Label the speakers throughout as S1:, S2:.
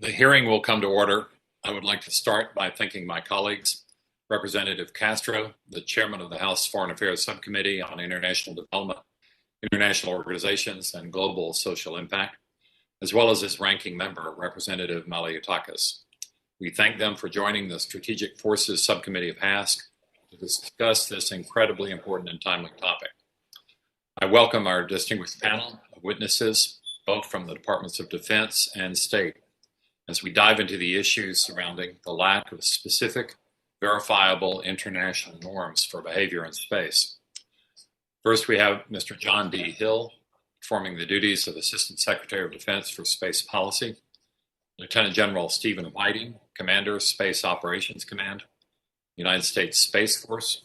S1: The hearing will come to order. I would like to start by thanking my colleagues, Representative Castro, the chairman of the House Foreign Affairs Subcommittee on International Development, International Organizations, and Global Social Impact, as well as his ranking member, Representative Maliotakis. We thank them for joining the Strategic Forces Subcommittee of HASC to discuss this incredibly important and timely topic. I welcome our distinguished panel of witnesses, both from the Departments of Defense and State, as we dive into the issues surrounding the lack of specific, verifiable international norms for behavior in space. First, we have Mr. John D. Hill, performing the duties of Assistant Secretary of Defense for Space Policy, Lieutenant General Stephen Whiting, Commander, Space Operations Command, United States Space Force,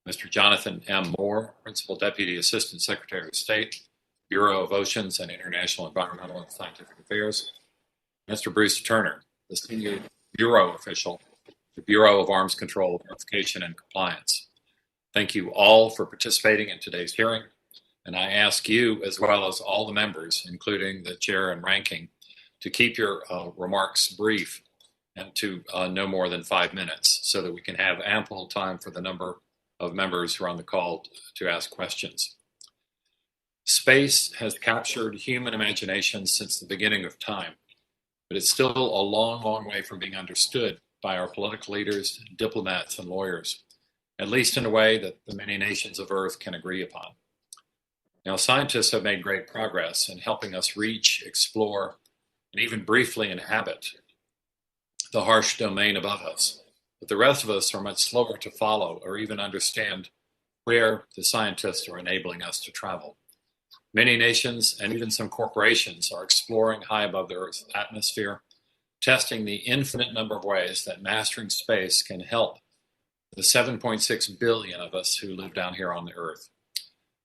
S1: Mr. Jonathan M. Moore, Principal Deputy Assistant Secretary of State, Bureau of Oceans and International Environmental and Scientific Affairs, Mr. Bruce Turner, the Senior Bureau Official, the Bureau of Arms Control, Verification, and Compliance. Thank you all for participating in today's hearing, and I ask you, as well as all the members, including the chair and ranking, to keep your remarks brief and to no more than 5 minutes so that we can have ample time for the number of members who are on the call to ask questions. Space has captured human imagination since the beginning of time, but it's still a long, long way from being understood by our political leaders, diplomats, and lawyers, at least in a way that the many nations of Earth can agree upon. Now, scientists have made great progress in helping us reach, explore, and even briefly inhabit the harsh domain above us, but the rest of us are much slower to follow or even understand where the scientists are enabling us to travel. Many nations and even some corporations are exploring high above the Earth's atmosphere, testing the infinite number of ways that mastering space can help the 7.6 billion of us who live down here on the Earth.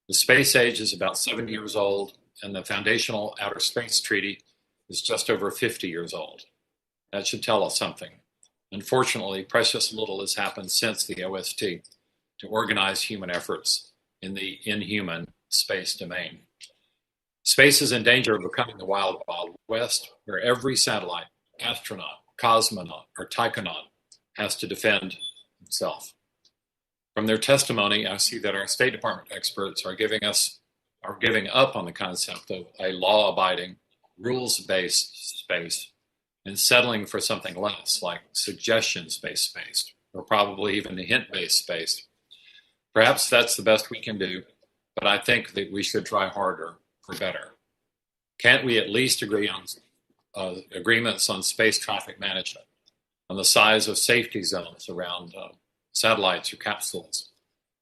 S1: The space age is about 70 years old, and the foundational Outer Space Treaty is just over 50 years old. That should tell us something. Unfortunately, precious little has happened since the OST to organize human efforts in the inhuman space domain. Space is in danger of becoming the wild, wild west, where every satellite, astronaut, cosmonaut, or taikonaut has to defend himself. From their testimony, I see that our State Department experts are giving up on the concept of a law-abiding, rules-based space and settling for something less, like suggestions-based space, or probably even hint-based space. Perhaps that's the best we can do, but I think that we should try harder for better. Can't we at least agree on agreements on space traffic management, on the size of safety zones around satellites or capsules,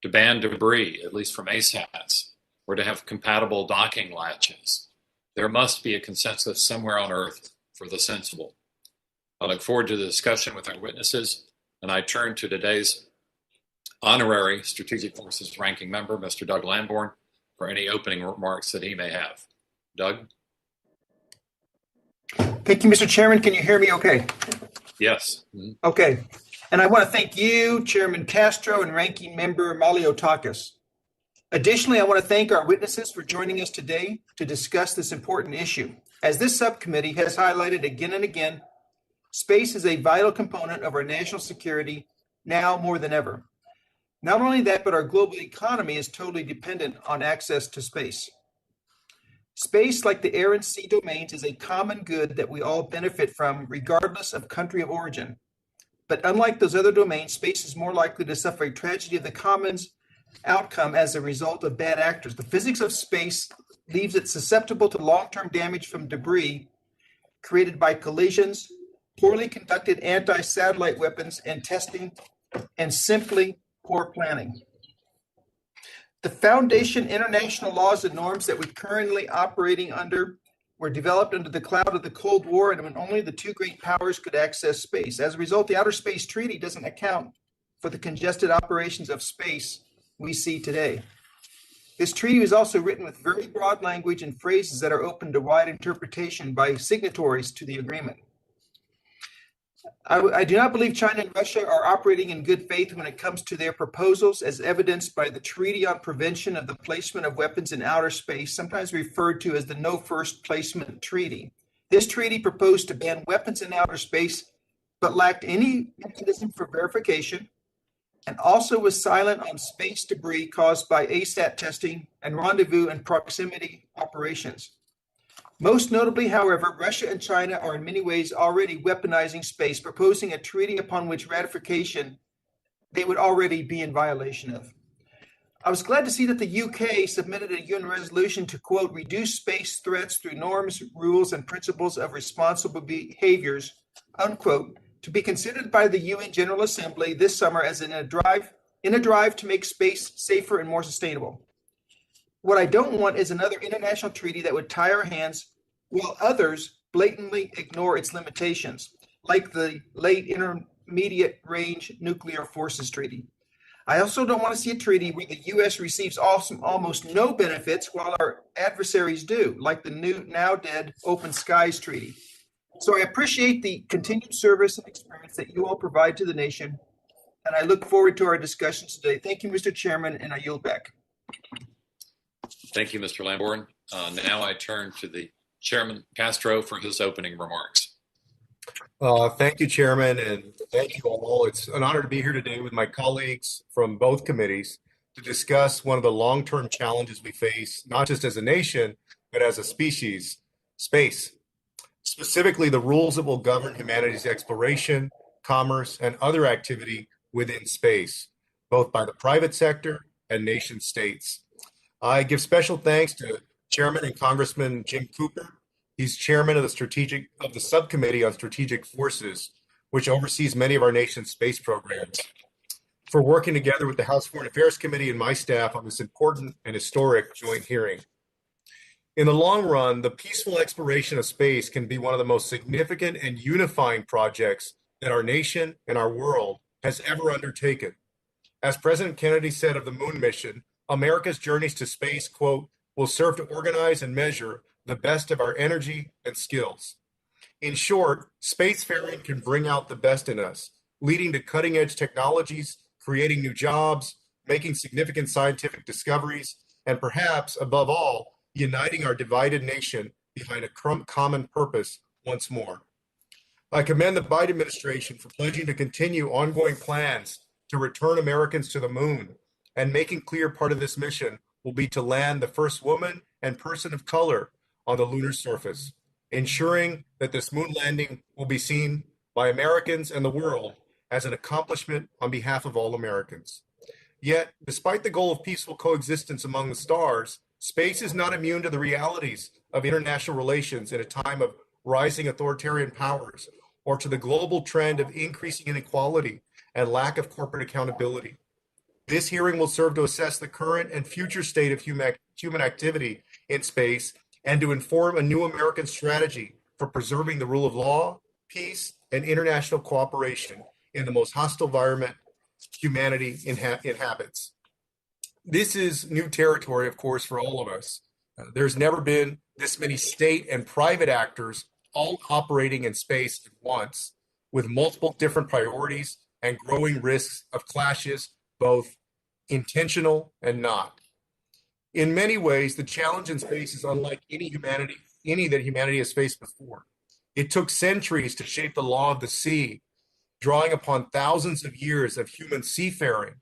S1: to ban debris, at least from ASATs, or to have compatible docking latches? There must be a consensus somewhere on Earth for the sensible. I look forward to the discussion with our witnesses, and I turn to today's honorary Strategic Forces ranking member, Mr. Doug Lamborn, for any opening remarks that he may have. Doug?
S2: Thank you, Mr. Chairman. Can you hear me okay?
S1: Yes.
S2: Okay. And I want to thank you, Chairman Castro, and Ranking Member Maliotakis. Additionally, I want to thank our witnesses for joining us today to discuss this important issue. As this subcommittee has highlighted again and again, space is a vital component of our national security now more than ever. Not only that, but our global economy is totally dependent on access to space. Space, like the air and sea domains, is a common good that we all benefit from regardless of country of origin. But unlike those other domains, space is more likely to suffer a tragedy of the commons outcome as a result of bad actors. The physics of space leaves it susceptible to long-term damage from debris created by collisions, poorly conducted anti-satellite weapons and testing, and simply poor planning. The foundation international laws and norms that we're currently operating under were developed under the cloud of the Cold War and when only the two great powers could access space. As a result, the Outer Space Treaty doesn't account for the congested operations of space we see today. This treaty is also written with very broad language and phrases that are open to wide interpretation by signatories to the agreement. I do not believe China and Russia are operating in good faith when it comes to their proposals, as evidenced by the Treaty on Prevention of the Placement of Weapons in Outer Space, sometimes referred to as the No First Placement Treaty. This treaty proposed to ban weapons in outer space, but lacked any mechanism for verification, and also was silent on space debris caused by ASAT testing and rendezvous and proximity operations. Most notably, however, Russia and China are in many ways already weaponizing space, proposing a treaty upon which ratification they would already be in violation of. I was glad to see that the UK submitted a UN resolution to, quote, reduce space threats through norms, rules, and principles of responsible behaviors, unquote, to be considered by the UN General Assembly this summer as in a drive to make space safer and more sustainable. What I don't want is another international treaty that would tie our hands while others blatantly ignore its limitations, like the late Intermediate Range Nuclear Forces Treaty. I also don't want to see a treaty where the U.S. receives almost no benefits while our adversaries do, like the now dead Open Skies Treaty. So I appreciate the continued service and experience that you all provide to the nation, and I look forward to our discussions today. Thank you, Mr. Chairman, and I yield back.
S1: Thank you, Mr. Lamborn. Now I turn to the Chairman Castro for his opening remarks.
S3: Thank you, Chairman, and thank you all. It's an honor to be here today with my colleagues from both committees to discuss one of the long-term challenges we face, not just as a nation, but as a species, space. Specifically, the rules that will govern humanity's exploration, commerce, and other activity within space, both by the private sector and nation states. I give special thanks to Chairman and Congressman Jim Cooper. He's chairman of the subcommittee on strategic forces, which oversees many of our nation's space programs, for working together with the House Foreign Affairs Committee and my staff on this important and historic joint hearing. In the long run, the peaceful exploration of space can be one of the most significant and unifying projects that our nation and our world has ever undertaken. As President Kennedy said of the moon mission, America's journeys to space, quote, will serve to organize and measure the best of our energy and skills. In short, spacefaring can bring out the best in us, leading to cutting-edge technologies, creating new jobs, making significant scientific discoveries, and perhaps, above all, uniting our divided nation behind a common purpose once more. I commend the Biden administration for pledging to continue ongoing plans to return Americans to the moon, and making clear part of this mission will be to land the first woman and person of color on the lunar surface, ensuring that this moon landing will be seen by Americans and the world as an accomplishment on behalf of all Americans. Yet, despite the goal of peaceful coexistence among the stars, space is not immune to the realities of international relations in a time of rising authoritarian powers, or to the global trend of increasing inequality and lack of corporate accountability. This hearing will serve to assess the current and future state of human activity in space and to inform a new American strategy for preserving the rule of law, peace, and international cooperation in the most hostile environment humanity inhabits. This is new territory, of course, for all of us. There's never been this many state and private actors all operating in space at once, with multiple different priorities and growing risks of clashes, both intentional and not. In many ways, the challenge in space is unlike any that humanity has faced before. It took centuries to shape the law of the sea, drawing upon thousands of years of human seafaring.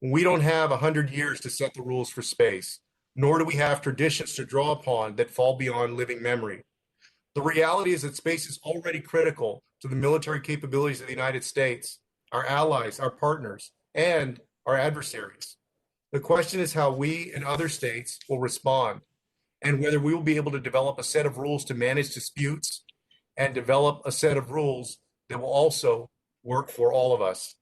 S3: We don't have 100 years to set the rules for space, nor do we have traditions to draw upon that fall beyond living memory. The reality is that space is already critical to the military capabilities of the United States, our allies, our partners, and our adversaries. The question is how we and other states will respond, and whether we will be able to develop a set of rules to manage disputes and develop a set of rules that will also work for all of us.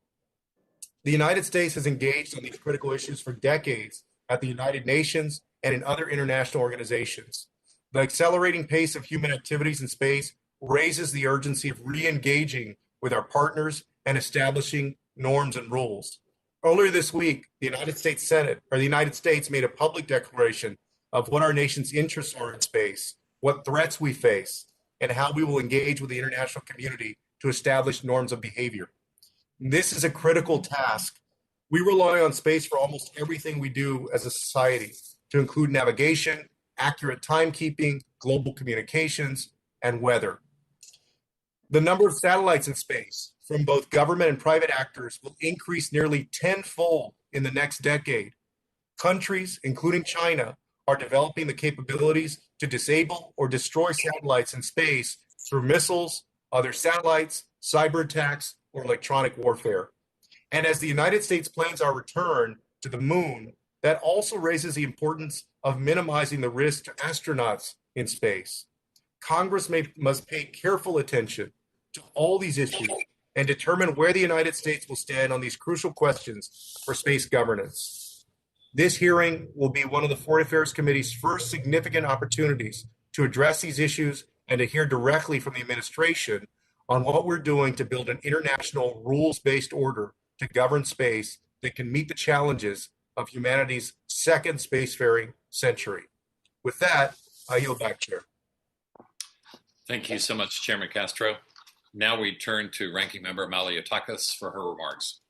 S3: The United States has engaged on these critical issues for decades at the United Nations and in other international organizations. The accelerating pace of human activities in space raises the urgency of re-engaging with our partners and establishing norms and rules. Earlier this week, the United States made a public declaration of what our nation's interests are in space, what threats we face, and how we will engage with the international community to establish norms of behavior. This is a critical task. We rely on space for almost everything we do as a society, to include navigation, accurate timekeeping, global communications, and weather. The number of satellites in space from both government and private actors will increase nearly tenfold in the next decade. Countries, including China, are developing the capabilities to disable or destroy satellites in space through missiles, other satellites, cyber attacks, or electronic warfare. And as the United States plans our return to the moon, that also raises the importance of minimizing the risk to astronauts in space. Congress must pay careful attention to all these issues and determine where the United States will stand on these crucial questions for space governance. This hearing will be one of the Foreign Affairs Committee's first significant opportunities to address these issues and to hear directly from the administration on what we're doing to build an international rules-based order to govern space that can meet the challenges of humanity's second spacefaring century. With that, I yield back, Chair.
S1: Thank you so much, Chairman Castro. Now we turn to Ranking Member Maliotakis for her remarks.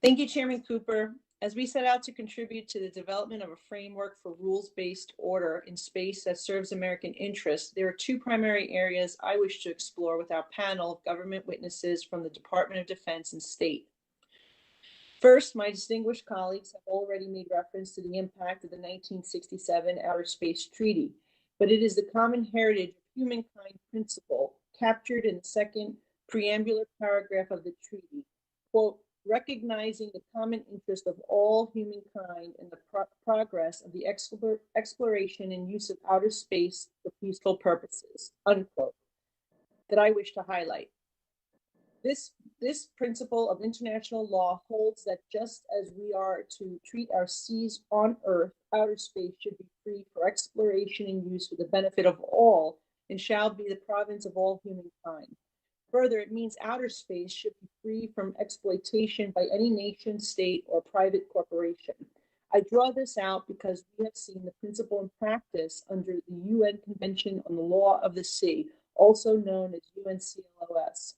S4: Thank you, Chairman Cooper. As we set out to contribute to the development of a framework for rules-based order in space that serves American interests, there are two primary areas I wish to explore with our panel of government witnesses from the Department of Defense and State. First, my distinguished colleagues have already made reference to the impact of the 1967 Outer Space Treaty, but it is the common heritage of humankind principle captured in the second preambular paragraph of the treaty, quote, recognizing the common interest of all humankind in the progress of the exploration and use of outer space for peaceful purposes, unquote, that I wish to highlight. This principle of international law holds that just as we are to treat our seas on Earth, outer space should be free for exploration and use for the benefit of all and shall be the province of all humankind. Further, it means outer space should be free from exploitation by any nation, state, or private corporation. I draw this out because we have seen the principle in practice under the UN Convention on the Law of the Sea, also known as UNCLOS.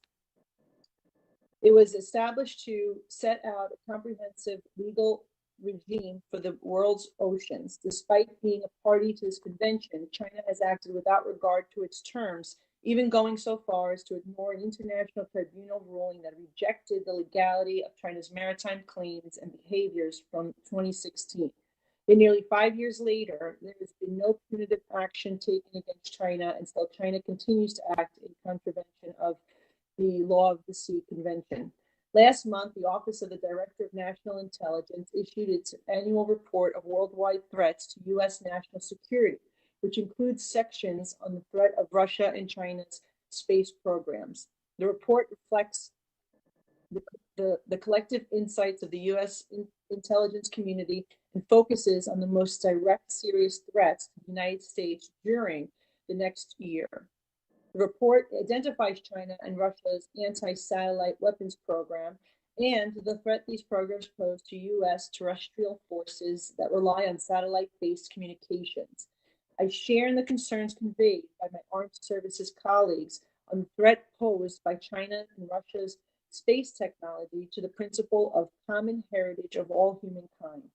S4: It was established to set out a comprehensive legal regime for the world's oceans. Despite being a party to this convention, China has acted without regard to its terms, even going so far as to ignore an international tribunal ruling that rejected the legality of China's maritime claims and behaviors from 2016. And nearly 5 years later, there has been no punitive action taken against China, and still China continues to act in contravention of the Law of the Sea Convention. Last month, the Office of the Director of National Intelligence issued its annual report of worldwide threats to U.S. national security, which includes sections on the threat of Russia and China's space programs. The report reflects the collective insights of the U.S. intelligence community and focuses on the most direct, serious threats to the United States during the next year. The report identifies China and Russia's anti-satellite weapons program and the threat these programs pose to U.S. terrestrial forces that rely on satellite-based communications. I share in the concerns conveyed by my armed services colleagues on the threat posed by China and Russia's space technology to the principle of common heritage of all humankind.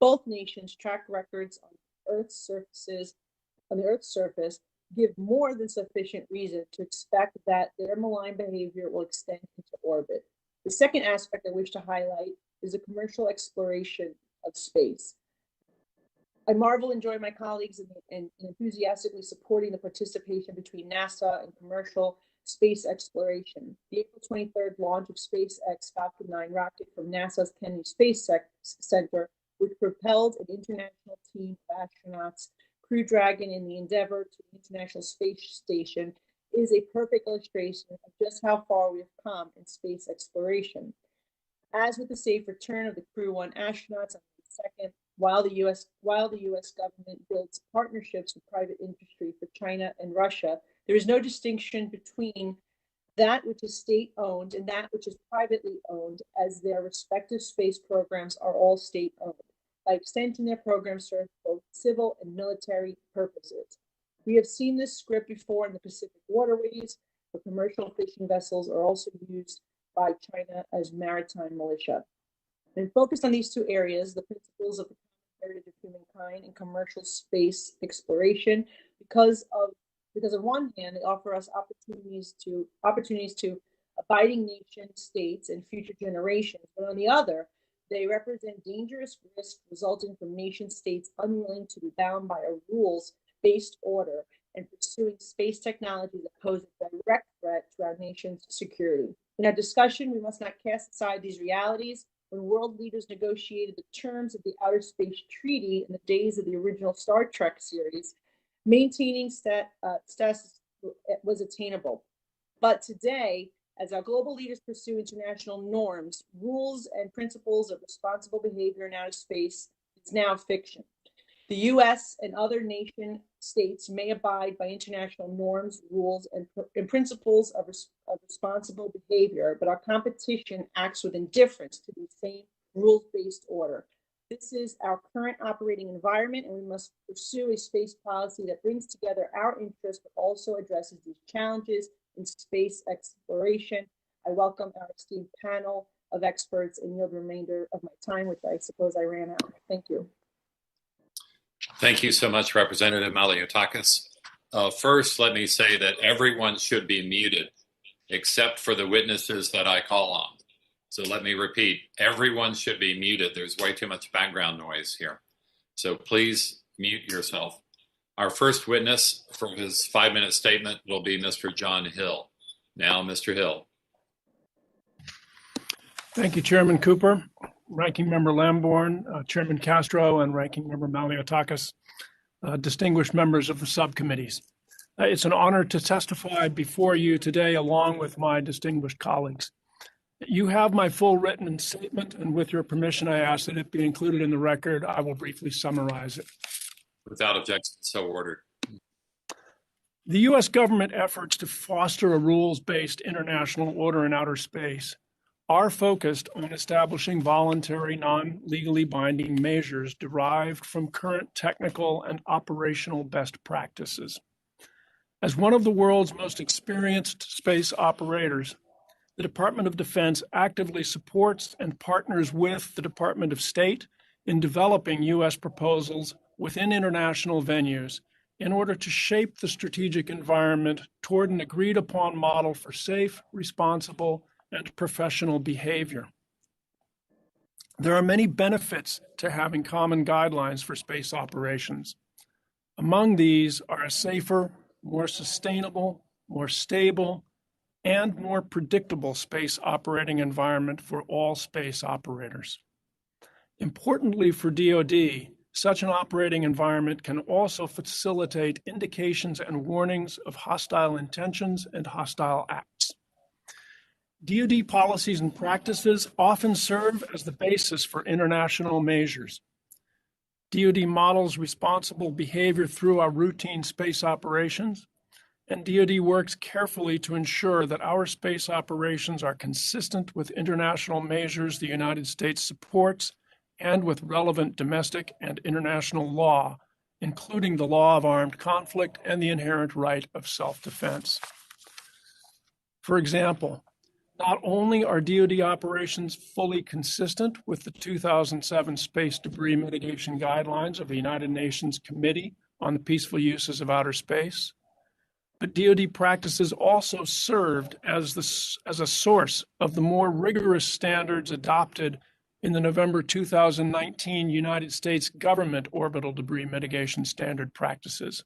S4: Both nations' track records on the Earth's surface give more than sufficient reason to expect that their malign behavior will extend into orbit. The second aspect I wish to highlight is the commercial exploration of space. I marvel and join my colleagues in enthusiastically supporting the participation between NASA and commercial space exploration. The April 23rd launch of SpaceX Falcon 9 rocket from NASA's Kennedy Space Center, which propelled an international team of astronauts, Crew Dragon, in the endeavor to the International Space Station, is a perfect illustration of just how far we have come in space exploration. As with the safe return of the Crew 1 astronauts on the 2nd, while the U.S. government builds partnerships with private industry for China and Russia, there is no distinction between that which is state-owned and that which is privately owned, as their respective space programs are all state-owned. By extension, their programs serve both civil and military purposes. We have seen this script before in the Pacific waterways, where commercial fishing vessels are also used by China as maritime militia. And focused on these two areas, the principles of the heritage of humankind and commercial space exploration, because of Because on one hand, they offer us opportunities to abiding nation states and future generations, but on the other, they represent dangerous risks resulting from nation states unwilling to be bound by a rules-based order and pursuing space technology that pose a direct threat to our nation's security. In our discussion, we must not cast aside these realities. When world leaders negotiated the terms of the Outer Space Treaty in the days of the original Star Trek series, maintaining status was attainable. But today, as our global leaders pursue international norms, rules and principles of responsible behavior in outer space is now fiction. The US and other nation states may abide by international norms, rules, and principles of responsible behavior, but our competition acts with indifference to the same rules-based order. This is our current operating environment, and we must pursue a space policy that brings together our interests, but also addresses these challenges in space exploration. I welcome our esteemed panel of experts and yield the remainder of my time, which I suppose I ran out. Thank you.
S1: Thank you so much, Representative Maliotakis. First, let me say that everyone should be muted except for the witnesses that I call on. So let me repeat, everyone should be muted. There's way too much background noise here. So please mute yourself. Our first witness for his 5-minute statement will be Mr. John Hill. Now, Mr. Hill.
S5: Thank you, Chairman Cooper, Ranking Member Lambourne, Chairman Castro, and Ranking Member Maliotakis, distinguished members of the subcommittees. It's an honor to testify before you today along with my distinguished colleagues. You have my full written statement, and with your permission, I ask that it be included in the record. I will briefly summarize it.
S1: Without objection, so ordered.
S5: The U.S. government efforts to foster a rules-based international order in outer space are focused on establishing voluntary, non-legally binding measures derived from current technical and operational best practices. As one of the world's most experienced space operators, the Department of Defense actively supports and partners with the Department of State in developing U.S. proposals within international venues in order to shape the strategic environment toward an agreed-upon model for safe, responsible, and professional behavior. There are many benefits to having common guidelines for space operations. Among these are a safer, more sustainable, more stable, and more predictable space operating environment for all space operators. Importantly for DoD, such an operating environment can also facilitate indications and warnings of hostile intentions and hostile acts. DoD policies and practices often serve as the basis for international measures. DoD models responsible behavior through our routine space operations, and DoD works carefully to ensure that our space operations are consistent with international measures the United States supports and with relevant domestic and international law, including the law of armed conflict and the inherent right of self-defense. For example, not only are DoD operations fully consistent with the 2007 Space Debris Mitigation Guidelines of the United Nations Committee on the Peaceful Uses of Outer Space, but DoD practices also served as a source of the more rigorous standards adopted in the November 2019 United States Government Orbital Debris Mitigation Standard Practices.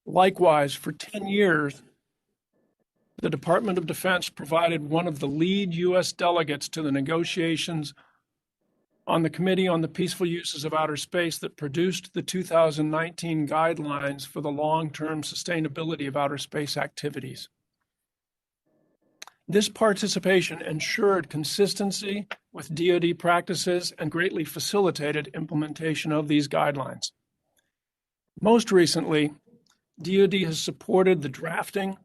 S5: Likewise, for 10 years, the Department of Defense provided one of the lead U.S. delegates to the negotiations on the Committee on the Peaceful Uses of Outer Space that produced the 2019 guidelines for the long-term sustainability of outer space activities. This participation ensured consistency with DoD practices and greatly facilitated implementation of these guidelines. Most recently, DoD has supported the drafting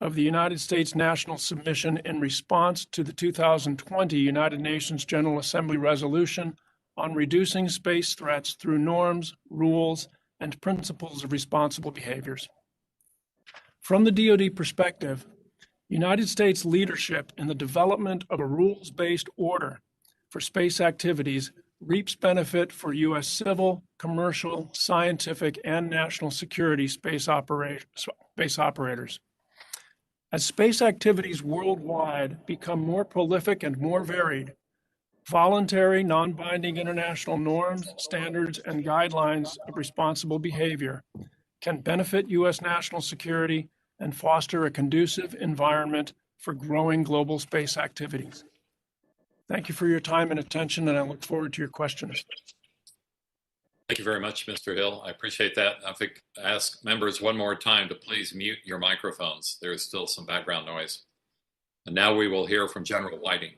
S5: of the United States National Submission in response to the 2020 United Nations General Assembly resolution on reducing space threats through norms, rules, and principles of responsible behaviors. From the DoD perspective, United States leadership in the development of a rules-based order for space activities reaps benefit for U.S. civil, commercial, scientific, and national security space operators. As space activities worldwide become more prolific and more varied, voluntary, non-binding international norms, standards, and guidelines of responsible behavior can benefit U.S. national security and foster a conducive environment for growing global space activities. Thank you for your time and attention, and I look forward to your questions.
S1: Thank you very much, Mr. Hill. I appreciate that. I think ask members one more time to please mute your microphones. There is still some background noise. And now we will hear from General Whiting.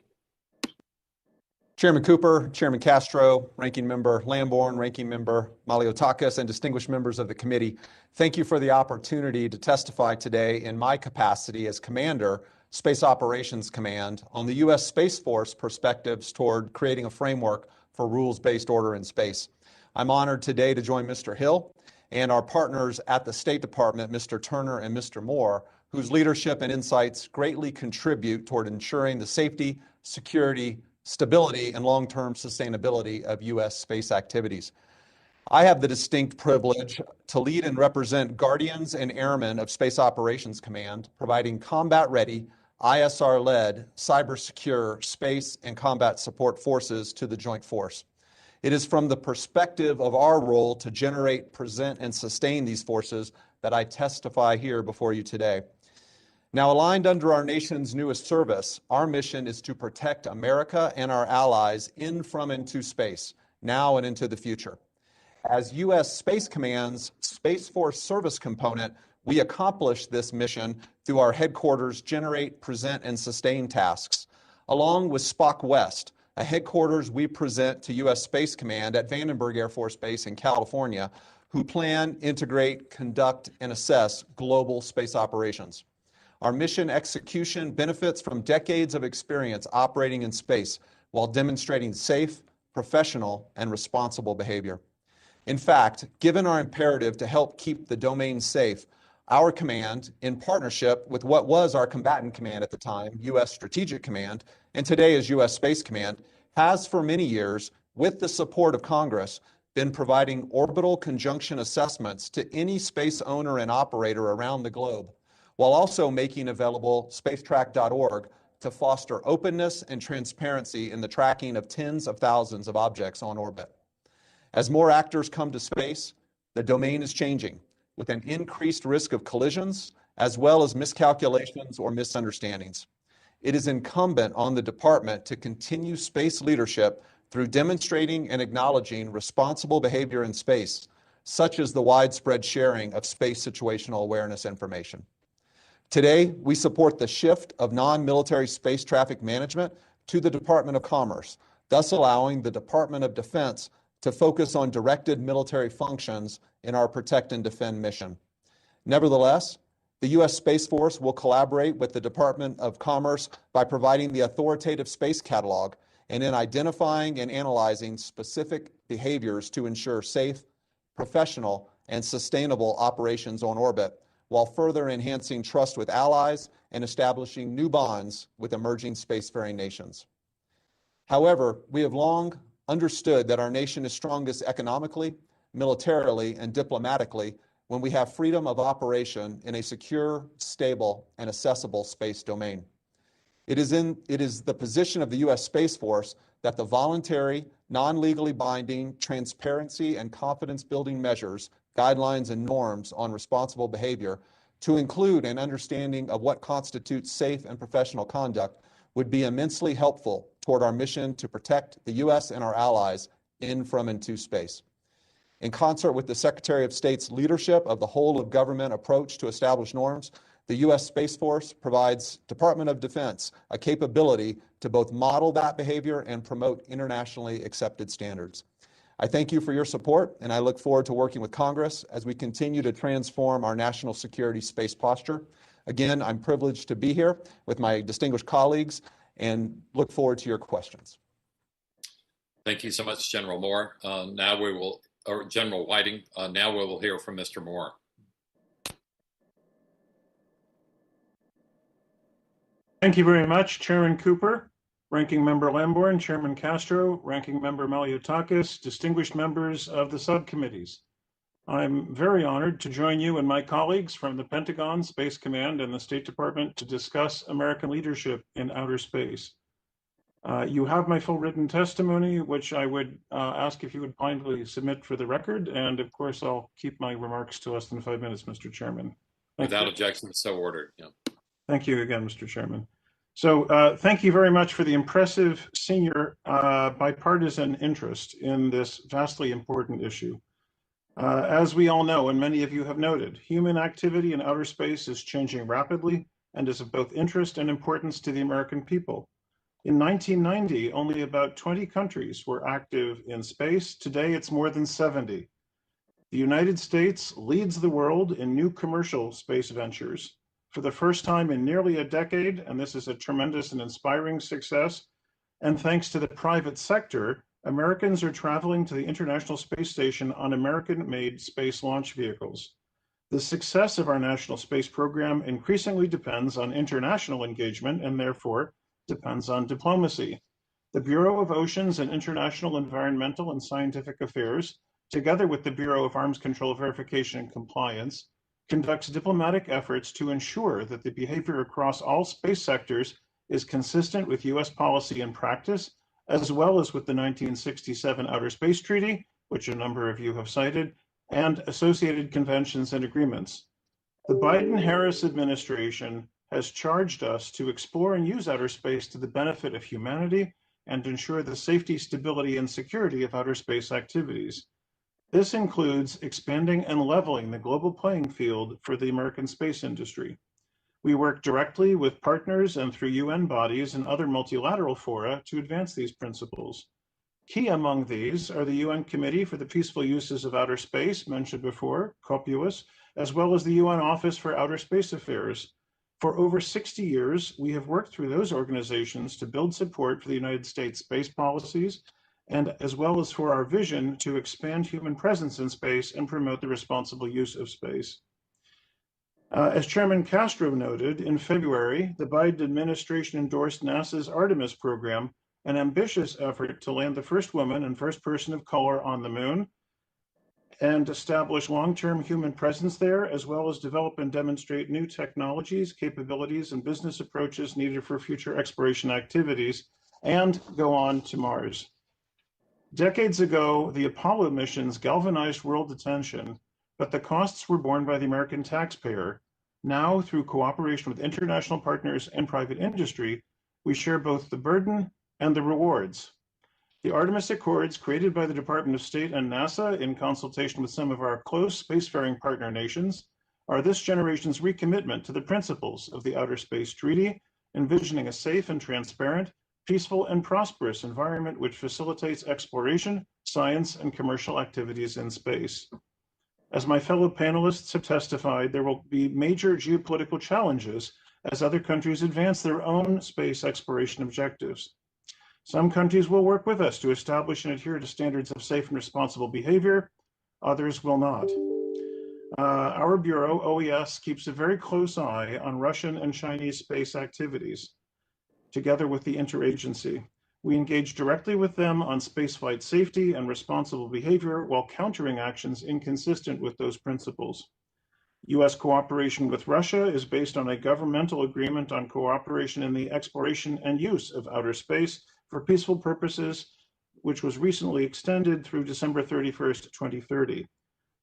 S6: Chairman Cooper, Chairman Castro, Ranking Member Lamborn, Ranking Member Maliotakis, and distinguished members of the committee, thank you for the opportunity to testify today in my capacity as Commander, Space Operations Command, on the U.S. Space Force perspectives toward creating a framework for rules-based order in space. I'm honored today to join Mr. Hill and our partners at the State Department, Mr. Turner and Mr. Moore, whose leadership and insights greatly contribute toward ensuring the safety, security, stability, and long-term sustainability of U.S. space activities. I have the distinct privilege to lead and represent Guardians and Airmen of Space Operations Command, providing combat-ready, ISR-led, cyber-secure space and combat support forces to the Joint Force. It is from the perspective of our role to generate, present, and sustain these forces that I testify here before you today. Now, aligned under our nation's newest service, our mission is to protect America and our allies in, from, and to space, now and into the future. As U.S. Space Command's Space Force Service Component, we accomplish this mission through our headquarters Generate, Present, and Sustain tasks, along with SPOC West, a headquarters we present to U.S. Space Command at Vandenberg Air Force Base in California, who plan, integrate, conduct, and assess global space operations. Our mission execution benefits from decades of experience operating in space while demonstrating safe, professional, and responsible behavior. In fact, given our imperative to help keep the domain safe, our command, in partnership with what was our combatant command at the time, U.S. Strategic Command, and today is U.S. Space Command, has for many years, with the support of Congress, been providing orbital conjunction assessments to any space owner and operator around the globe, while also making available spacetrack.org to foster openness and transparency in the tracking of tens of thousands of objects on orbit. As more actors come to space, the domain is changing, with an increased risk of collisions, as well as miscalculations or misunderstandings. It is incumbent on the department to continue space leadership through demonstrating and acknowledging responsible behavior in space, such as the widespread sharing of space situational awareness information. Today, we support the shift of non-military space traffic management to the Department of Commerce, thus allowing the Department of Defense to focus on directed military functions in our protect and defend mission. Nevertheless, the U.S. Space Force will collaborate with the Department of Commerce by providing the authoritative space catalog and in identifying and analyzing specific behaviors to ensure safe, professional, and sustainable operations on orbit, while further enhancing trust with allies and establishing new bonds with emerging spacefaring nations. However, we have long understood that our nation is strongest economically, militarily, and diplomatically when we have freedom of operation in a secure, stable, and accessible space domain. It is the position of the U.S. Space Force that the voluntary, non-legally binding, transparency, and confidence-building measures, guidelines, and norms on responsible behavior to include an understanding of what constitutes safe and professional conduct would be immensely helpful toward our mission to protect the U.S. and our allies in, from, and to space. In concert with the Secretary of State's leadership of the whole of government approach to establish norms, the U.S. Space Force provides Department of Defense a capability to both model that behavior and promote internationally accepted standards. I thank you for your support, and I look forward to working with Congress as we continue to transform our national security space posture. Again, I'm privileged to be here with my distinguished colleagues and look forward to your questions.
S1: Thank you so much, General Moore. General Whiting. Now we will hear from Mr. Moore.
S7: Thank you very much, Chairman Cooper.
S5: Ranking Member Lamborn, Chairman Castro, Ranking Member Maliotakis, distinguished members of the subcommittees. I'm very honored to join you and my colleagues from the Pentagon, Space Command, and the State Department to discuss American leadership in outer space. You have my full written testimony, which I would ask if you would kindly submit for the record. And of course, I'll keep my remarks to less than 5 minutes, Mr. Chairman.
S1: Without objection, so ordered. Yeah.
S5: Thank you again, Mr. Chairman. So thank you very much for the impressive senior bipartisan interest in this vastly important issue. As we all know, and many of you have noted, human activity in outer space is changing rapidly and is of both interest and importance to the American people. In 1990, only about 20 countries were active in space. Today, it's more than 70. The United States leads the world in new commercial space ventures. For the first time in nearly a decade, and this is a tremendous and inspiring success, and thanks to the private sector, Americans are traveling to the International Space Station on American-made space launch vehicles. The success of our national space program increasingly depends on international engagement and therefore depends on diplomacy. The Bureau of Oceans and International Environmental and Scientific Affairs, together with the Bureau of Arms Control Verification and Compliance, conducts diplomatic efforts to ensure that the behavior across all space sectors is consistent with US policy and practice, as well as with the 1967 Outer Space Treaty, which a number of you have cited, and associated conventions and agreements. The Biden-Harris administration has charged us to explore and use outer space to the benefit of humanity and ensure the safety, stability, and security of outer space activities. This includes expanding and leveling the global playing field for the American space industry. We work directly with partners and through UN bodies and other multilateral fora to advance these principles. Key among these are the UN Committee for the Peaceful Uses of Outer Space, mentioned before, COPUOS, as well as the UN Office for Outer Space Affairs. For over 60 years, we have worked through those organizations to build support for the United States space policies, and as well as for our vision to expand human presence in space and promote the responsible use of space. As Chairman Castro noted, in February, the Biden administration endorsed NASA's Artemis program, an ambitious effort to land the first woman and first person of color on the moon, and establish long-term human presence there, as well as develop and demonstrate new technologies, capabilities, and business approaches needed for future exploration activities, and go on to Mars. Decades ago, the Apollo missions galvanized world attention, but the costs were borne by the American taxpayer. Now, through cooperation with international partners and private industry, we share both the burden and the rewards. The Artemis Accords, created by the Department of State and NASA in consultation with some of our close spacefaring partner nations, are this generation's recommitment to the principles of the Outer Space Treaty, envisioning a safe and transparent, peaceful and prosperous environment which facilitates exploration, science, and commercial activities in space. As my fellow panelists have testified, there will be major geopolitical challenges as other countries advance their own space exploration objectives. Some countries will work with us to establish and adhere to standards of safe and responsible behavior. Others will not. Our Bureau, OES, keeps a very close eye on Russian and Chinese space activities. Together with the interagency, we engage directly with them on spaceflight safety and responsible behavior while countering actions inconsistent with those principles. U.S. cooperation with Russia is based on a governmental agreement on cooperation in the exploration and use of outer space for peaceful purposes, which was recently extended through December 31st, 2030.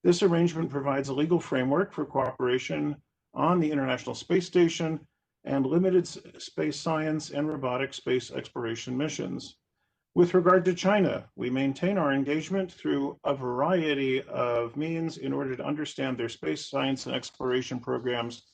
S5: This arrangement provides a legal framework for cooperation on the International Space Station and limited space science and robotic space exploration missions. With regard to China, we maintain our engagement through a variety of means in order to understand their space science and exploration programs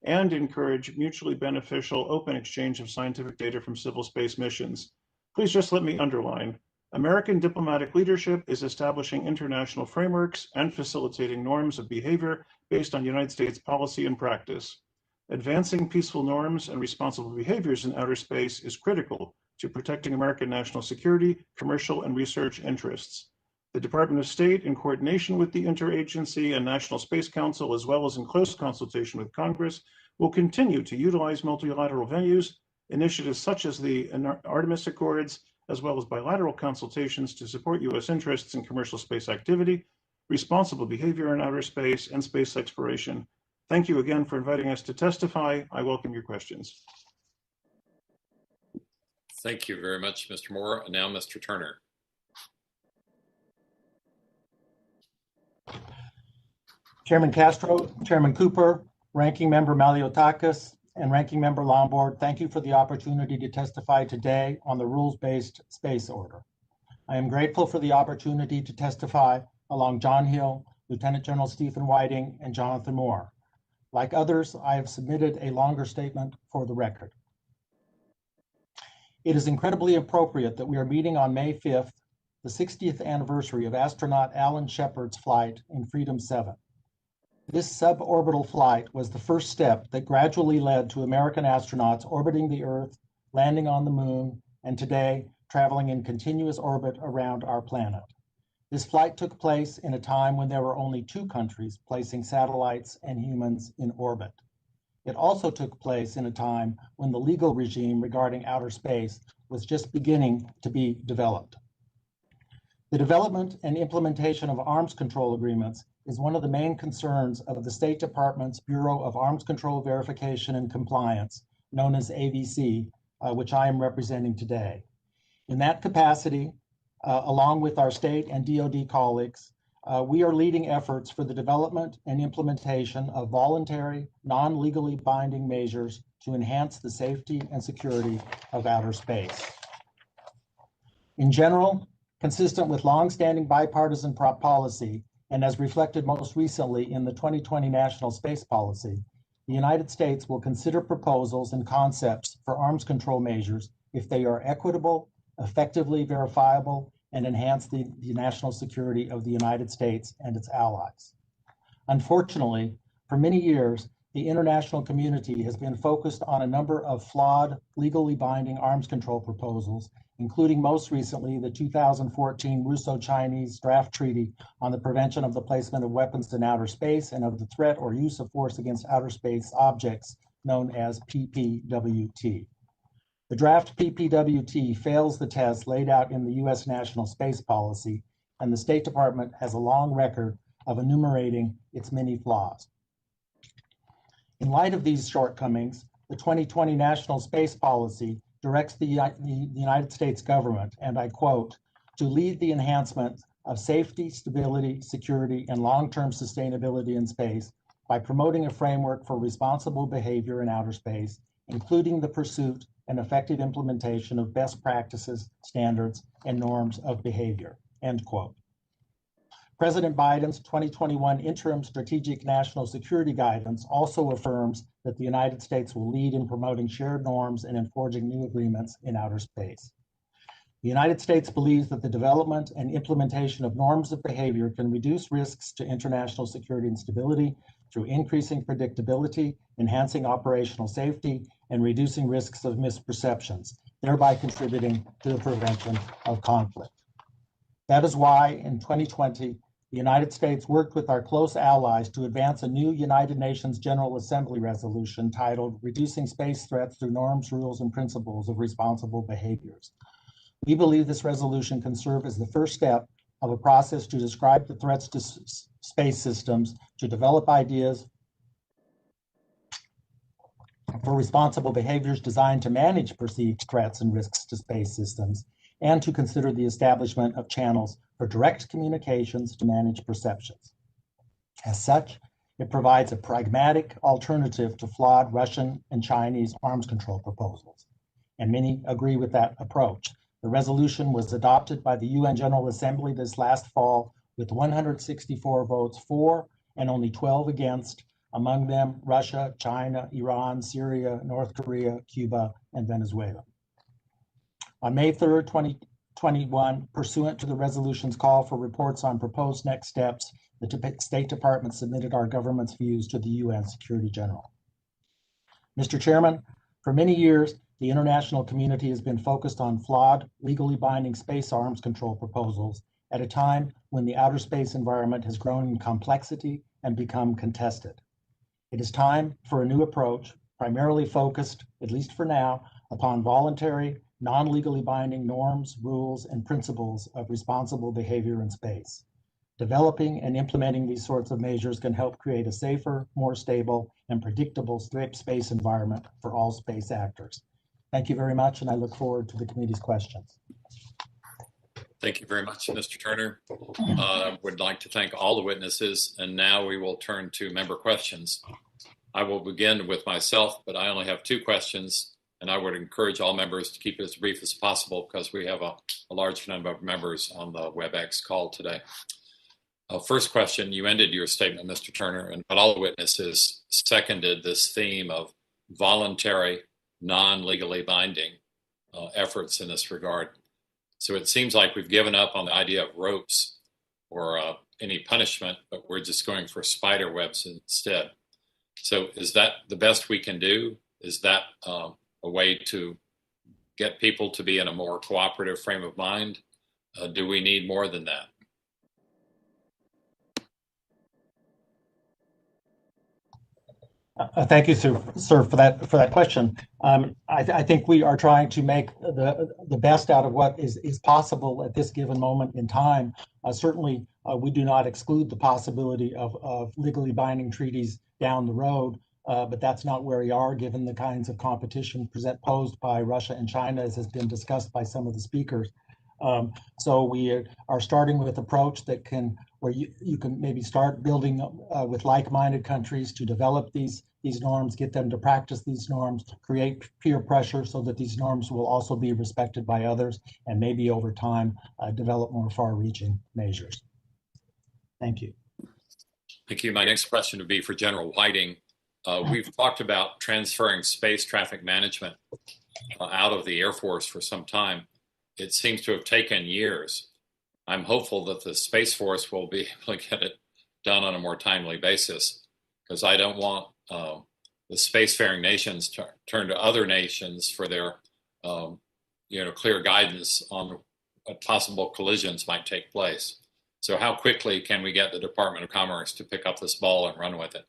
S5: and encourage mutually beneficial open exchange of scientific data from civil space missions. Please just let me underline, American diplomatic leadership is establishing international frameworks and facilitating norms of behavior based on United States policy and practice. Advancing peaceful norms and responsible behaviors in outer space is critical to protecting American national security, commercial, and research interests. The Department of State, in coordination with the Interagency and National Space Council, as well as in close consultation with Congress, will continue to utilize multilateral venues
S7: initiatives such as the Artemis Accords, as well as bilateral consultations to support U.S. interests in commercial space activity, responsible behavior in outer space, and space exploration. Thank you again for inviting us to testify. I welcome your questions.
S1: Thank you very much, Mr. Moore. And now Mr. Turner.
S8: Chairman Castro, Chairman Cooper, Ranking Member Maliotakis, and Ranking Member Lombard, thank you for the opportunity to testify today on the rules-based space order. I am grateful for the opportunity to testify along John Hill, Lieutenant General Stephen Whiting, and Jonathan Moore. Like others, I have submitted a longer statement for the record. It is incredibly appropriate that we are meeting on May 5th, the 60th anniversary of astronaut Alan Shepard's flight in Freedom 7. This suborbital flight was the first step that gradually led to American astronauts orbiting the Earth, landing on the Moon, and today traveling in continuous orbit around our planet. This flight took place in a time when there were only 2 countries placing satellites and humans in orbit. It also took place in a time when the legal regime regarding outer space was just beginning to be developed. The development and implementation of arms control agreements is one of the main concerns of the State Department's Bureau of Arms Control Verification and Compliance, known as AVC, which I am representing today. In that capacity, along with our state and DoD colleagues, we are leading efforts for the development and implementation of voluntary, non-legally binding measures to enhance the safety and security of outer space. In general, consistent with longstanding bipartisan policy, and as reflected most recently in the 2020 National Space Policy, the United States will consider proposals and concepts for arms control measures if they are equitable, effectively verifiable, and enhance the national security of the United States and its allies. Unfortunately, for many years, the international community has been focused on a number of flawed, legally binding arms control proposals, including most recently the 2014 Russo-Chinese Draft Treaty on the Prevention of the Placement of Weapons in Outer Space and of the Threat or Use of Force Against Outer Space Objects, known as PPWT. The draft PPWT fails the test laid out in the U.S. National Space Policy, and the State Department has a long record of enumerating its many flaws. In light of these shortcomings, the 2020 National Space Policy directs the United States government, and I quote, to lead the enhancement of safety, stability, security, and long-term sustainability in space by promoting a framework for responsible behavior in outer space, including the pursuit and effective implementation of best practices, standards, and norms of behavior, end quote. President Biden's 2021 interim strategic national security guidance also affirms that the United States will lead in promoting shared norms and in forging new agreements in outer space. The United States believes that the development and implementation of norms of behavior can reduce risks to international security and stability through increasing predictability, enhancing operational safety, and reducing risks of misperceptions, thereby contributing to the prevention of conflict. That is why in 2020, the United States worked with our close allies to advance a new United Nations General Assembly resolution titled Reducing Space Threats Through Norms, Rules, and Principles of Responsible Behaviors. We believe this resolution can serve as the first step of a process to describe the threats to space systems, to develop ideas for responsible behaviors designed to manage perceived threats and risks to space systems, and to consider the establishment of channels for direct communications to manage perceptions. As such, it provides a pragmatic alternative to flawed Russian and Chinese arms control proposals, and many agree with that approach. The resolution was adopted by the UN General Assembly this last fall with 164 votes for and only 12 against, among them Russia, China, Iran, Syria, North Korea, Cuba, and Venezuela. On May 3rd, 2021, pursuant to the resolution's call for reports on proposed next steps, the State Department submitted our government's views to the UN Secretary General. Mr. Chairman, for many years, the international community has been focused on flawed, legally binding space arms control proposals at a time when the outer space environment has grown in complexity and become contested. It is time for a new approach, primarily focused, at least for now, upon voluntary, non-legally binding norms, rules, and principles of responsible behavior in space. Developing and implementing these sorts of measures can help create a safer, more stable, and predictable space environment for all space actors. Thank you very much, and I look forward to the committee's questions.
S1: Thank you very much, Mr. Turner. Would like to thank all the witnesses, and now we will turn to member questions. I will begin with myself, but I only have 2 questions, and I would encourage all members to keep it as brief as possible because we have a large number of members on the WebEx call today. First question, you ended your statement, Mr. Turner, and all the witnesses seconded this theme of voluntary, non-legally binding efforts in this regard. So it seems like we've given up on the idea of ropes or any punishment, but we're just going for spider webs instead. So is that the best we can do? Is that a way to get people to be in a more cooperative frame of mind? Do we need more than that?
S8: Thank you, sir, for that question. I think we are trying to make the best out of what is possible at this given moment in time. Certainly, we do not exclude the possibility of legally binding treaties down the road, but that's not where we are given the kinds of competition posed by Russia and China, as has been discussed by some of the speakers. So we are starting with an approach where you can maybe start building with like-minded countries to develop these norms, get them to practice these norms, create peer pressure so that these norms will also be respected by others, and maybe over time develop more far-reaching measures. Thank you.
S1: Thank you. My next question would be for General Whiting. We've talked about transferring space traffic management out of the Air Force for some time. It seems to have taken years. I'm hopeful that the Space Force will be able to get it done on a more timely basis, because I don't want the spacefaring nations to turn to other nations for their clear guidance on what possible collisions might take place. So how quickly can we get the Department of Commerce to pick up this ball and run with it?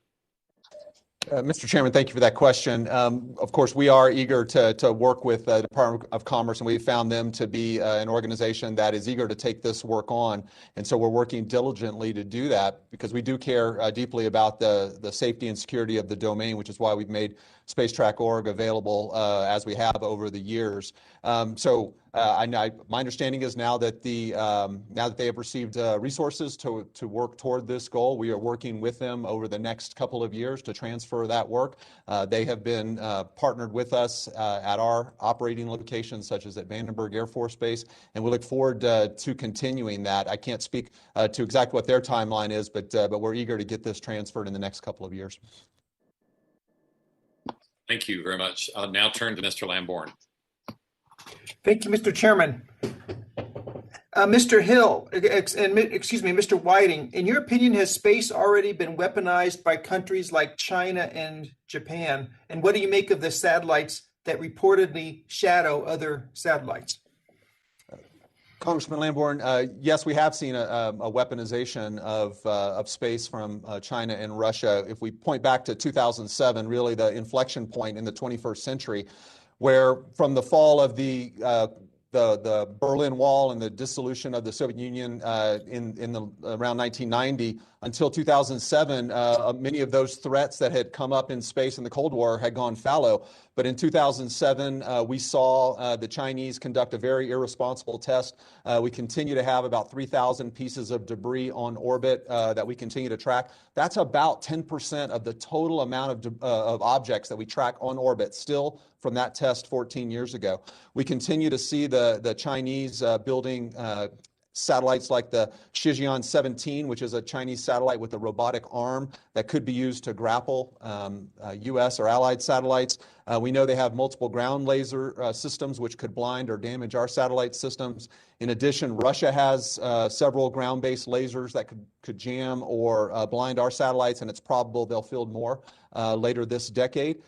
S6: Mr. Chairman, thank you for that question. Of course, we are eager to work with the Department of Commerce, and we found them to be an organization that is eager to take this work on. And so we're working diligently to do that because we do care deeply about the safety and security of the domain, which is why we've made SpaceTrack.org available as we have over the years. My understanding is now that they have received resources to work toward this goal, we are working with them over the next couple of years to transfer that work. They have been partnered with us at our operating locations, such as at Vandenberg Air Force Base, and we look forward to continuing that. I can't speak to exactly what their timeline is, but we're eager to get this transferred in the next couple of years.
S1: Thank you very much. I'll now turn to Mr. Lamborn.
S2: Thank you, Mr. Chairman. Mr. Hill, Mr. Whiting, in your opinion, has space already been weaponized by countries like China and Japan? And what do you make of the satellites that reportedly shadow other satellites?
S6: Congressman Lamborn, yes, we have seen a weaponization of space from China and Russia. If we point back to 2007, really the inflection point in the 21st century, where from the fall of the Berlin Wall and the dissolution of the Soviet Union around 1990 until 2007, many of those threats that had come up in space in the Cold War had gone fallow. But in 2007, we saw the Chinese conduct a very irresponsible test. We continue to have about 3,000 pieces of debris on orbit that we continue to track. That's about 10% of the total amount of objects that we track on orbit still from that test 14 years ago. We continue to see the Chinese building satellites like the Shijian 17, which is a Chinese satellite with a robotic arm that could be used to grapple U.S. or allied satellites. We know they have multiple ground laser systems which could blind or damage our satellite systems. In addition, Russia has several ground-based lasers that could jam or blind our satellites, and it's probable they'll field more later this decade.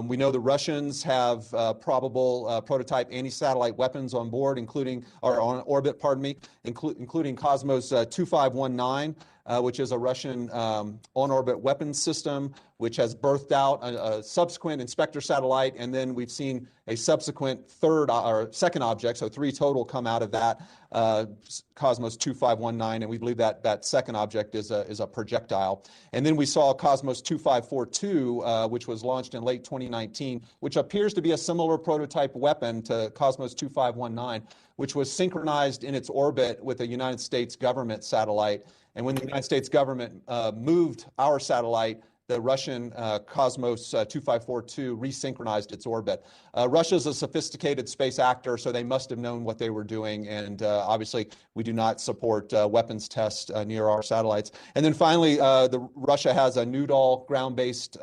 S6: We know the Russians have probable prototype anti-satellite weapons on board, including Cosmos 2519. which is a Russian on-orbit weapons system, which has birthed out a subsequent inspector satellite, and then we've seen a subsequent second object, so 3 total come out of that, Cosmos 2519, and we believe that that second object is a projectile. And then we saw Cosmos 2542, which was launched in late 2019, which appears to be a similar prototype weapon to Cosmos 2519, which was synchronized in its orbit with a United States government satellite. And when the United States government moved our satellite, the Russian Cosmos 2542 resynchronized its orbit. Russia's a sophisticated space actor, so they must have known what they were doing. And obviously, we do not support weapons tests near our satellites. And then finally, Russia has a Nudol ground-based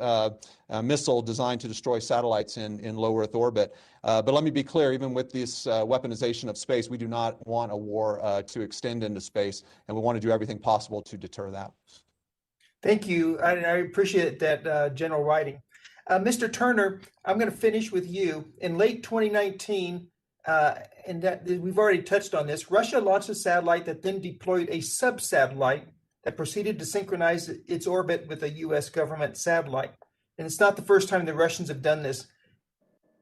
S6: missile designed to destroy satellites in low Earth orbit. But let me be clear, even with this weaponization of space, we do not want a war to extend into space, and we want to do everything possible to deter that.
S2: Thank you. I appreciate that, General Whiting. Mr. Turner, I'm going to finish with you. In late 2019, and that we've already touched on this, Russia launched a satellite that then deployed a sub-satellite that proceeded to synchronize its orbit with a U.S. government satellite. And it's not the first time the Russians have done this.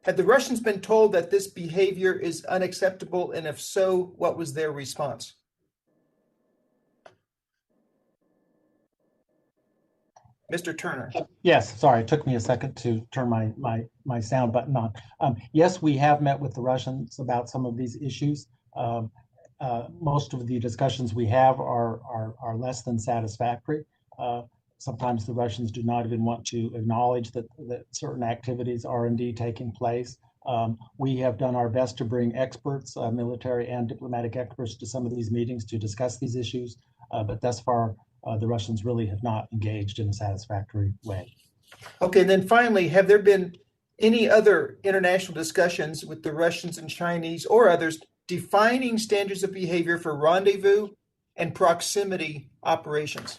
S2: Had the Russians been told that this behavior is unacceptable, and if so, what was their response? Mr. Turner.
S8: Yes, sorry, it took me a second to turn my sound button on. Yes, we have met with the Russians about some of these issues. Most of the discussions we have are less than satisfactory. Sometimes the Russians do not even want to acknowledge that certain activities are indeed taking place. We have done our best to bring experts, military and diplomatic experts, to some of these meetings to discuss these issues, but thus far, the Russians really have not engaged in a satisfactory way.
S2: Okay, and then finally, have there been any other international discussions with the Russians and Chinese or others defining standards of behavior for rendezvous and proximity operations?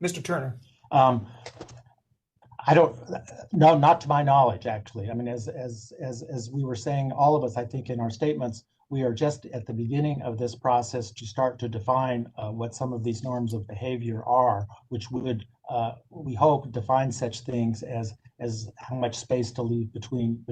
S2: Mr. Turner.
S8: I don't, no, not to my knowledge, actually. I mean, as we were saying, all of us, I think, in our statements, we are just at the beginning of this process to start to define what some of these norms of behavior are, which would, we hope, define such things as how much space to leave between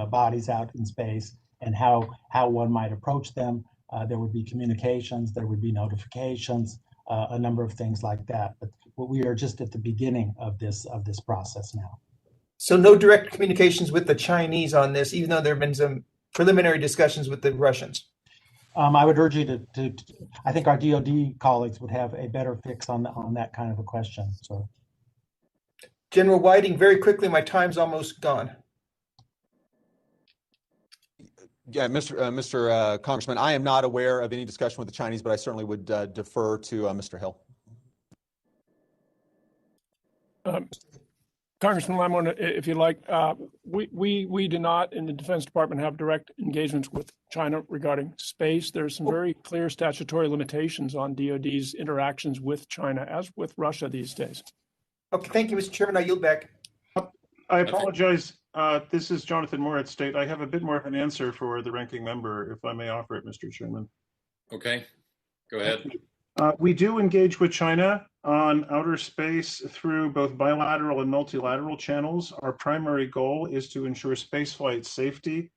S8: bodies out in space, and how one might approach them. There would be communications, there would be notifications, a number of things like that. But we are just at the beginning of this process now.
S2: So no direct communications with the Chinese on this, even though there have been some preliminary discussions with the Russians.
S8: I would urge you to I think our DoD colleagues would have a better fix on that kind of a question. So,
S2: General Whiting, very quickly, my time's almost gone.
S6: Yeah, Mr. Congressman, I am not aware of any discussion with the Chinese, but I certainly would defer to Mr. Hill.
S5: Congressman Lamborn, if you like, we do not in the Defense Department have direct engagements with China regarding space. There's some very clear statutory limitations on DoD's interactions with China, as with Russia these days.
S2: Okay, thank you, Mr. Chairman. I yield back.
S7: I apologize. This is Jonathan Moore at State. I have a bit more of an answer for the ranking member, if I may offer it, Mr. Chairman.
S1: Okay, go ahead.
S7: We do engage with China on outer space through both bilateral and multilateral channels. Our primary goal is to ensure spaceflight safety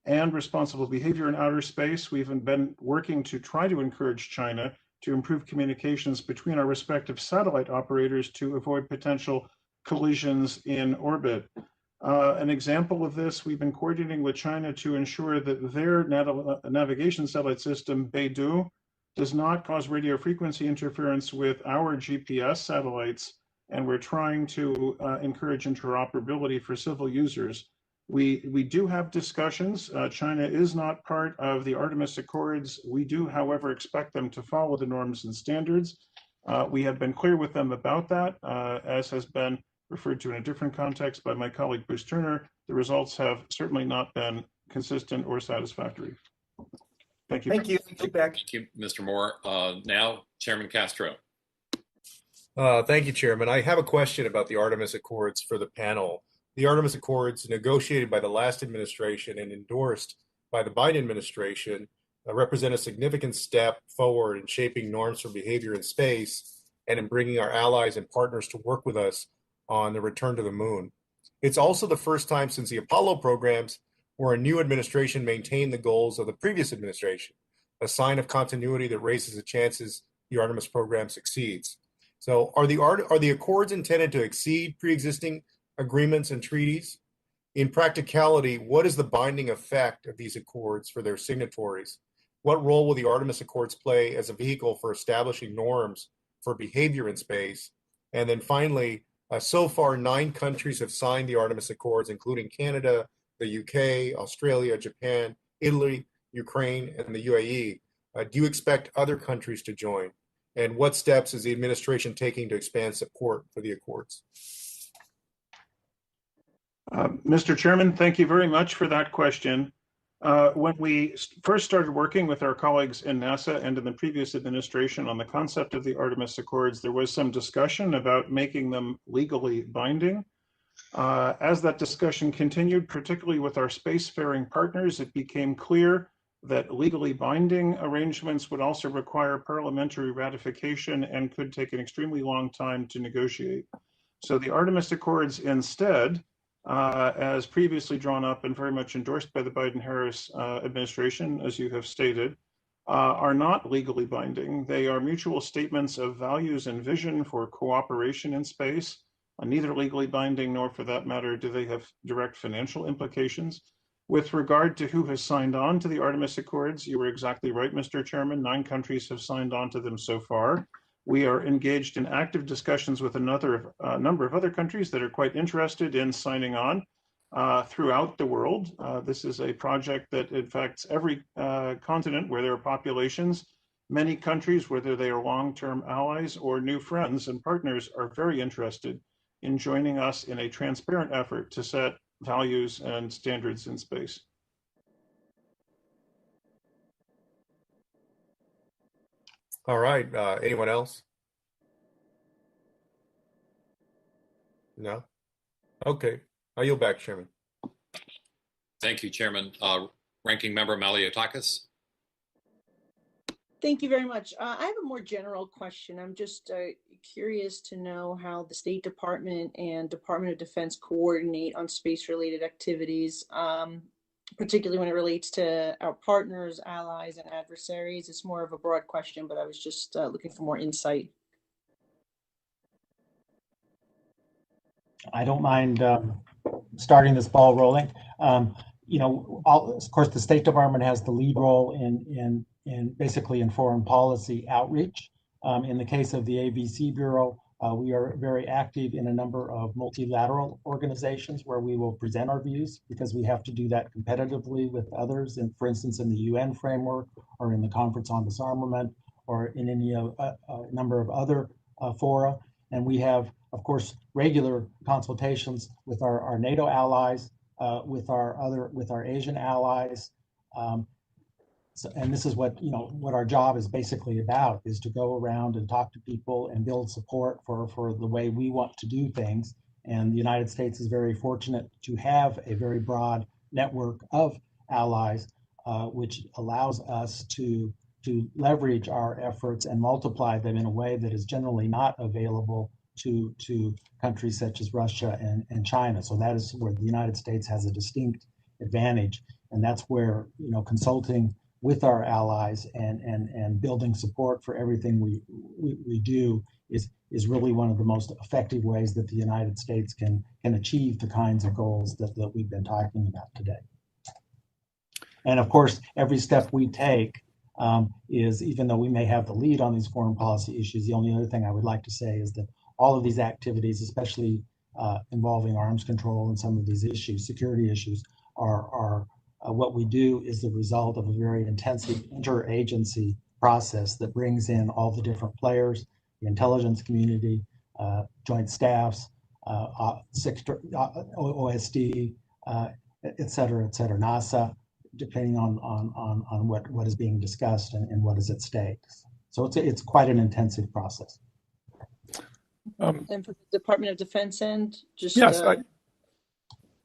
S7: and responsible behavior in outer space. We've been working to try to encourage China to improve communications between our respective satellite operators to avoid potential collisions in orbit. An example of this, we've been coordinating with China to ensure that their navigation satellite system, Beidou, does not cause radio frequency interference with our GPS satellites, and we're trying to encourage interoperability for civil users. We do have discussions. China is not part of the Artemis Accords. We do, however, expect them to follow the norms and standards. We have been clear with them about that, as has been referred to in a different context by my colleague Bruce Turner. The results have certainly not been consistent or satisfactory. Thank you.
S2: Thank you.
S1: Thank you, Mr. Moore. Now, Chairman Castro.
S3: Thank you, Chairman. I have a question about the Artemis Accords for the panel. The Artemis Accords, negotiated by the last administration and endorsed by the Biden administration, represent a significant step forward in shaping norms for behavior in space and in bringing our allies and partners to work with us on the return to the moon. It's also the first time since the Apollo programs where a new administration maintained the goals of the previous administration, a sign of continuity that raises the chances the Artemis program succeeds. So are the accords intended to exceed pre-existing agreements and treaties? In practicality, what is the binding effect of these accords for their signatories? What role will the Artemis Accords play as a vehicle for establishing norms for behavior in space? And then finally, so far, 9 countries have signed the Artemis Accords, including Canada, the UK, Australia, Japan, Italy, Ukraine, and the UAE. Do you expect other countries to join? And what steps is the administration taking to expand support for the Accords?
S7: Mr. Chairman, thank you very much for that question. When we first started working with our colleagues in NASA and in the previous administration on the concept of the Artemis Accords, there was some discussion about making them legally binding. As that discussion continued, particularly with our spacefaring partners, it became clear that legally binding arrangements would also require parliamentary ratification and could take an extremely long time to negotiate. So the Artemis Accords instead, as previously drawn up and very much endorsed by the Biden-Harris administration, as you have stated, are not legally binding. They are mutual statements of values and vision for cooperation in space, neither legally binding nor, for that matter, do they have direct financial implications. With regard to who has signed on to the Artemis Accords, you were exactly right, Mr. Chairman. 9 countries have signed on to them so far. We are engaged in active discussions with number of other countries that are quite interested in signing on throughout the world. This is a project that affects every continent where there are populations. Many countries, whether they are long-term allies or new friends and partners, are very interested in joining us in a transparent effort to set values and standards in space.
S3: All right. Anyone else? No? Okay. I yield back, Chairman.
S1: Thank you, Chairman. Ranking Member Maliotakis.
S4: Thank you very much. I have a more general question. I'm just curious to know how the State Department and Department of Defense coordinate on space-related activities, particularly when it relates to our partners, allies, and adversaries. It's more of a broad question, but I was just looking for more insight.
S8: I don't mind starting this ball rolling. Of course, the State Department has the lead role in basically in foreign policy outreach. In the case of the ABC Bureau, we are very active in a number of multilateral organizations where we will present our views because we have to do that competitively with others, and for instance, in the UN framework or in the Conference on Disarmament or in any number of other fora. And we have, of course, regular consultations with our NATO allies, with our Asian allies. And this is what our job is basically about, is to go around and talk to people and build support for the way we want to do things. And the United States is very fortunate to have a very broad network of allies, which allows us to leverage our efforts and multiply them in a way that is generally not available to countries such as Russia and China. So that is where the United States has a distinct advantage. And that's where, consulting with our allies and building support for everything we do is really one of the most effective ways that the United States can achieve the kinds of goals that we've been talking about today. And of course, every step we take is, even though we may have the lead on these foreign policy issues, the only other thing I would like to say is that all of these activities, especially involving arms control and some of these issues, security issues, are what we do is the result of a very intensive interagency process that brings in all the different players, the intelligence community, joint staffs, OSD, et cetera, NASA, depending on what is being discussed and what is at stake. So it's quite an intensive process.
S4: And for the Department of Defense end, just
S5: yes,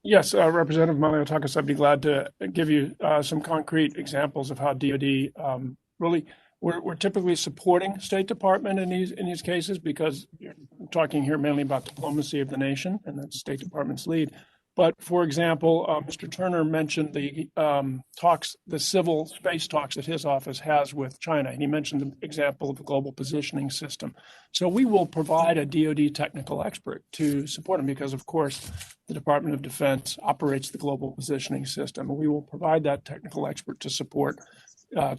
S5: Yes, Representative Maliotakis, I'd be glad to give you some concrete examples of how DoD really we're typically supporting State Department in these cases because you're talking here mainly about diplomacy of the nation, and that's State Department's lead. But for example, Mr. Turner mentioned the talks, the civil space talks that his office has with China, and he mentioned the example of the global positioning system. So we will provide a DoD technical expert to support him because, of course, the Department of Defense operates the global positioning system, and we will provide that technical expert to support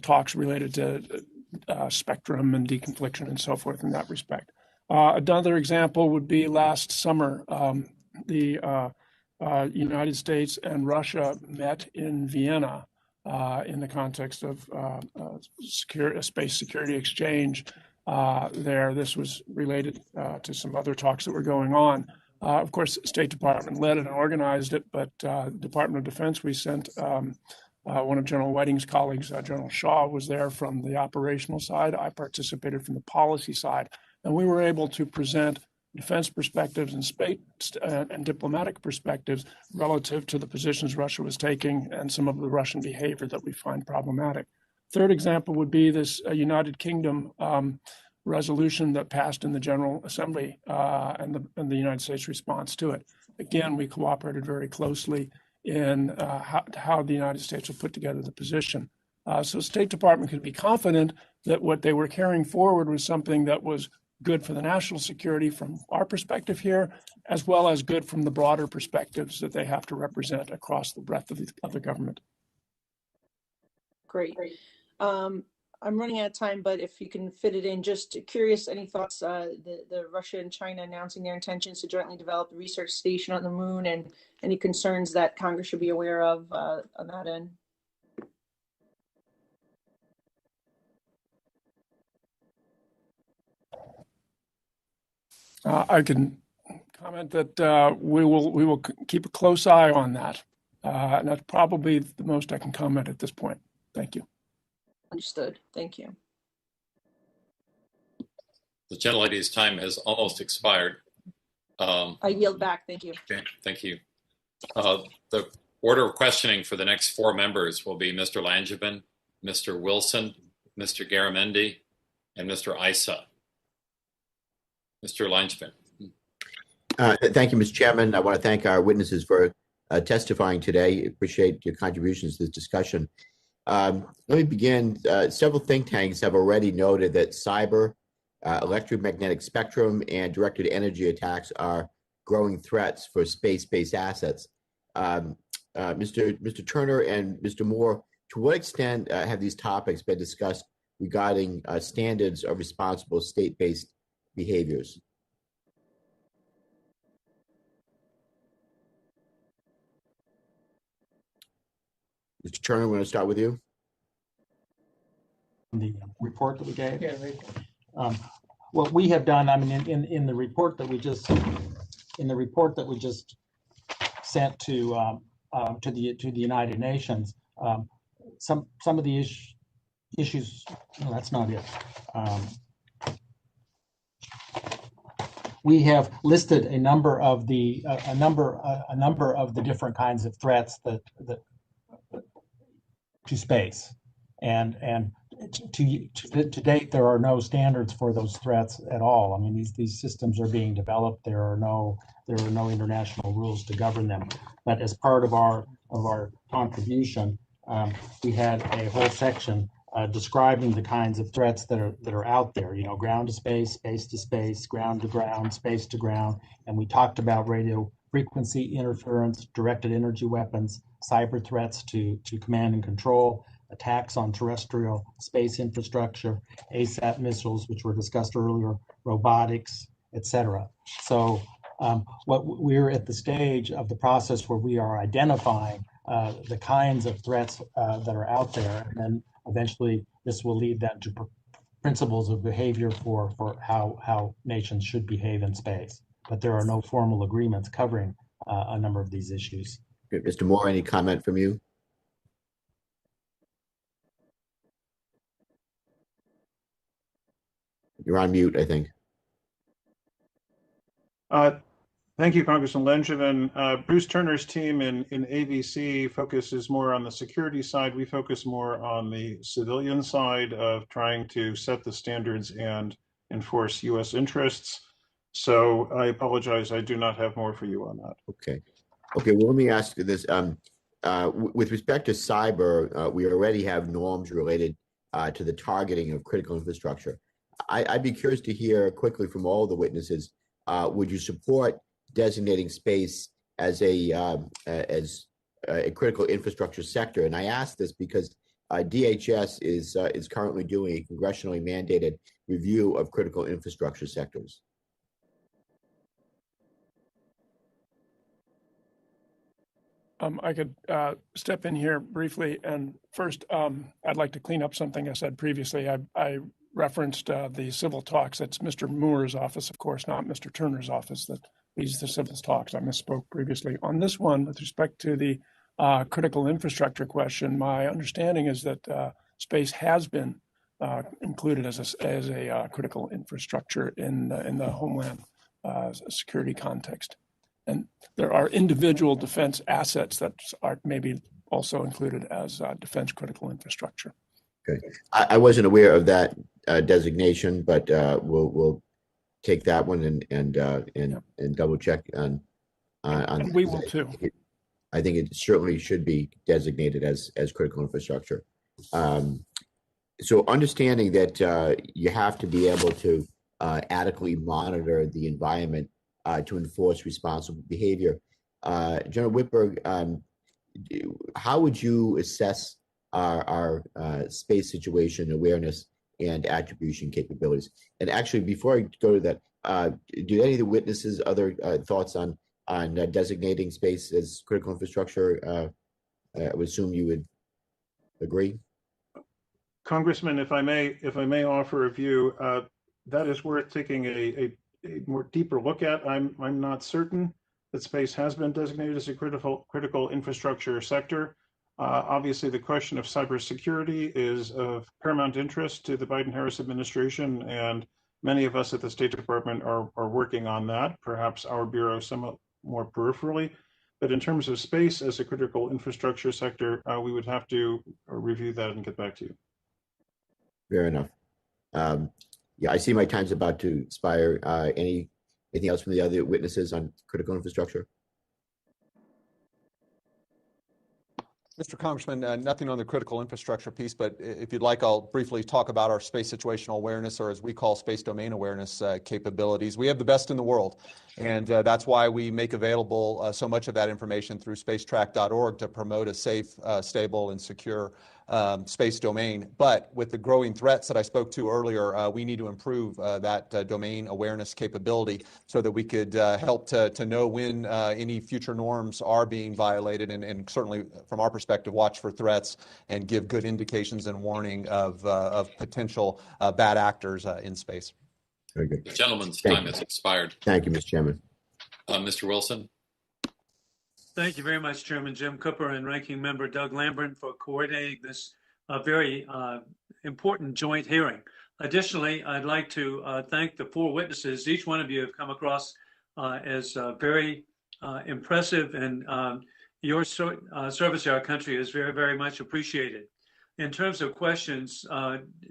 S5: talks related to spectrum and deconfliction and so forth in that respect. Another example would be last summer, the United States and Russia met in Vienna in the context of a space security exchange there. This was related to some other talks that were going on. Of course, State Department led it and organized it, but Department of Defense, we sent one of General Whiting's colleagues, General Shaw, was there from the operational side. I participated from the policy side, and we were able to present defense perspectives and space and diplomatic perspectives relative to the positions Russia was taking and some of the Russian behavior that we find problematic. Third example would be this United Kingdom resolution that passed in the General Assembly and the United States response to it. Again, we cooperated very closely in how the United States will put together the position. So State Department could be confident that what they were carrying forward was something that was good for the national security from our perspective here, as well as good from the broader perspectives that they have to represent across the breadth of the government.
S4: Great. I'm running out of time, but if you can fit it in, just curious, any thoughts, the Russia and China announcing their intentions to jointly develop a research station on the moon, and any concerns that Congress should be aware of on that end?
S5: I can comment that we will keep a close eye on that. And that's probably the most I can comment at this point. Thank you.
S4: Understood. Thank you.
S1: The gentlelady's time has almost expired.
S4: I yield back. Thank you.
S1: Okay, thank you. The order of questioning for the next four members will be Mr. Langevin, Mr. Wilson, Mr. Garamendi, and Mr. Issa. Mr. Langevin.
S9: Thank you, Mr. Chairman. I want to thank our witnesses for testifying today. Appreciate your contributions to this discussion. Let me begin. Several think tanks have already noted that cyber, electromagnetic spectrum, and directed energy attacks are growing threats for space-based assets. Mr. Turner and Mr. Moore, to what extent have these topics been discussed regarding standards of responsible state-based behaviors? Mr. Turner, we're going to start with you.
S8: The report that we gave. Yeah, what we have done, I mean, in the report that we just sent to the United Nations, some of the issues. No, that's not it. We have listed a number of the different kinds of threats that to space, and to date there are no standards for those threats at all. I mean, these systems are being developed. There are no international rules to govern them. But as part of our contribution, we had a whole section describing the kinds of threats that are out there. You know, ground to space, space to space, ground to ground, space to ground, and we talked about radio frequency interference, directed energy weapons, cyber threats to command and control, attacks on terrestrial space infrastructure, ASAT missiles, which were discussed earlier, robotics, etc. So what we're at the stage of the process where we are identifying the kinds of threats that are out there, and then eventually this will lead then to principles of behavior for how nations should behave in space. But there are no formal agreements covering a number of these issues.
S9: Okay, Mr. Moore, any comment from you? You're on mute, I think.
S7: Thank you, Congressman Langevin. Bruce Turner's team in AVC focuses more on the security side. We focus more on the civilian side of trying to set the standards and enforce U.S. interests. So I apologize, I do not have more for you on that.
S9: Okay. Okay, well, let me ask you this. With respect to cyber, we already have norms related to the targeting of critical infrastructure. I'd be curious to hear quickly from all the witnesses, would you support designating space as a critical infrastructure sector? And I ask this because DHS is currently doing a congressionally mandated review of critical infrastructure sectors.
S5: I could step in here briefly. And first, I'd like to clean up something I said previously. I referenced the civil talks. That's Mr. Moore's office, of course, not Mr. Turner's office that leads the civil talks. I misspoke previously. On this one, with respect to the critical infrastructure question, my understanding is that space has been included as a critical infrastructure in the homeland security context. And there are individual defense assets that are maybe also included as defense critical infrastructure.
S9: Okay, I wasn't aware of that designation, but we'll take that one and double check on.
S5: And we will too.
S9: I think it certainly should be designated as critical infrastructure. So understanding that you have to be able to adequately monitor the environment to enforce responsible behavior. General Whitberg, how would you assess our space situation awareness and attribution capabilities? And actually, before I go to that, do any of the witnesses other thoughts on designating space as critical infrastructure? I would assume you would agree.
S7: Congressman, if I may offer a view, that is worth taking a more deeper look at. I'm not certain that space has been designated as a critical infrastructure sector. Obviously, the question of cybersecurity is of paramount interest to the Biden-Harris administration, and many of us at the State Department are working on that, perhaps our bureau somewhat more peripherally. But in terms of space as a critical infrastructure sector, we would have to review that and get back to you.
S9: Fair enough. Yeah, I see my time's about to expire. Anything else from the other witnesses on critical infrastructure?
S6: Mr. Congressman, nothing on the critical infrastructure piece, but if you'd like, I'll briefly talk about our space situational awareness, or as we call space domain awareness capabilities. We have the best in the world, and that's why we make available so much of that information through spacetrack.org to promote a safe, stable, and secure space domain. But with the growing threats that I spoke to earlier, we need to improve that domain awareness capability so that we could help to know when any future norms are being violated, and certainly from our perspective, watch for threats and give good indications and warning of potential bad actors in space.
S9: Very good.
S1: The gentleman's time has expired.
S9: Thank you, Mr. Chairman.
S1: Mr. Wilson.
S10: Thank you very much, Chairman Jim Cooper and Ranking Member Doug Lambert, for coordinating this very important joint hearing. Additionally, I'd like to thank the four witnesses. Each one of you have come across as very impressive, and your service to our country is very, very much appreciated. In terms of questions,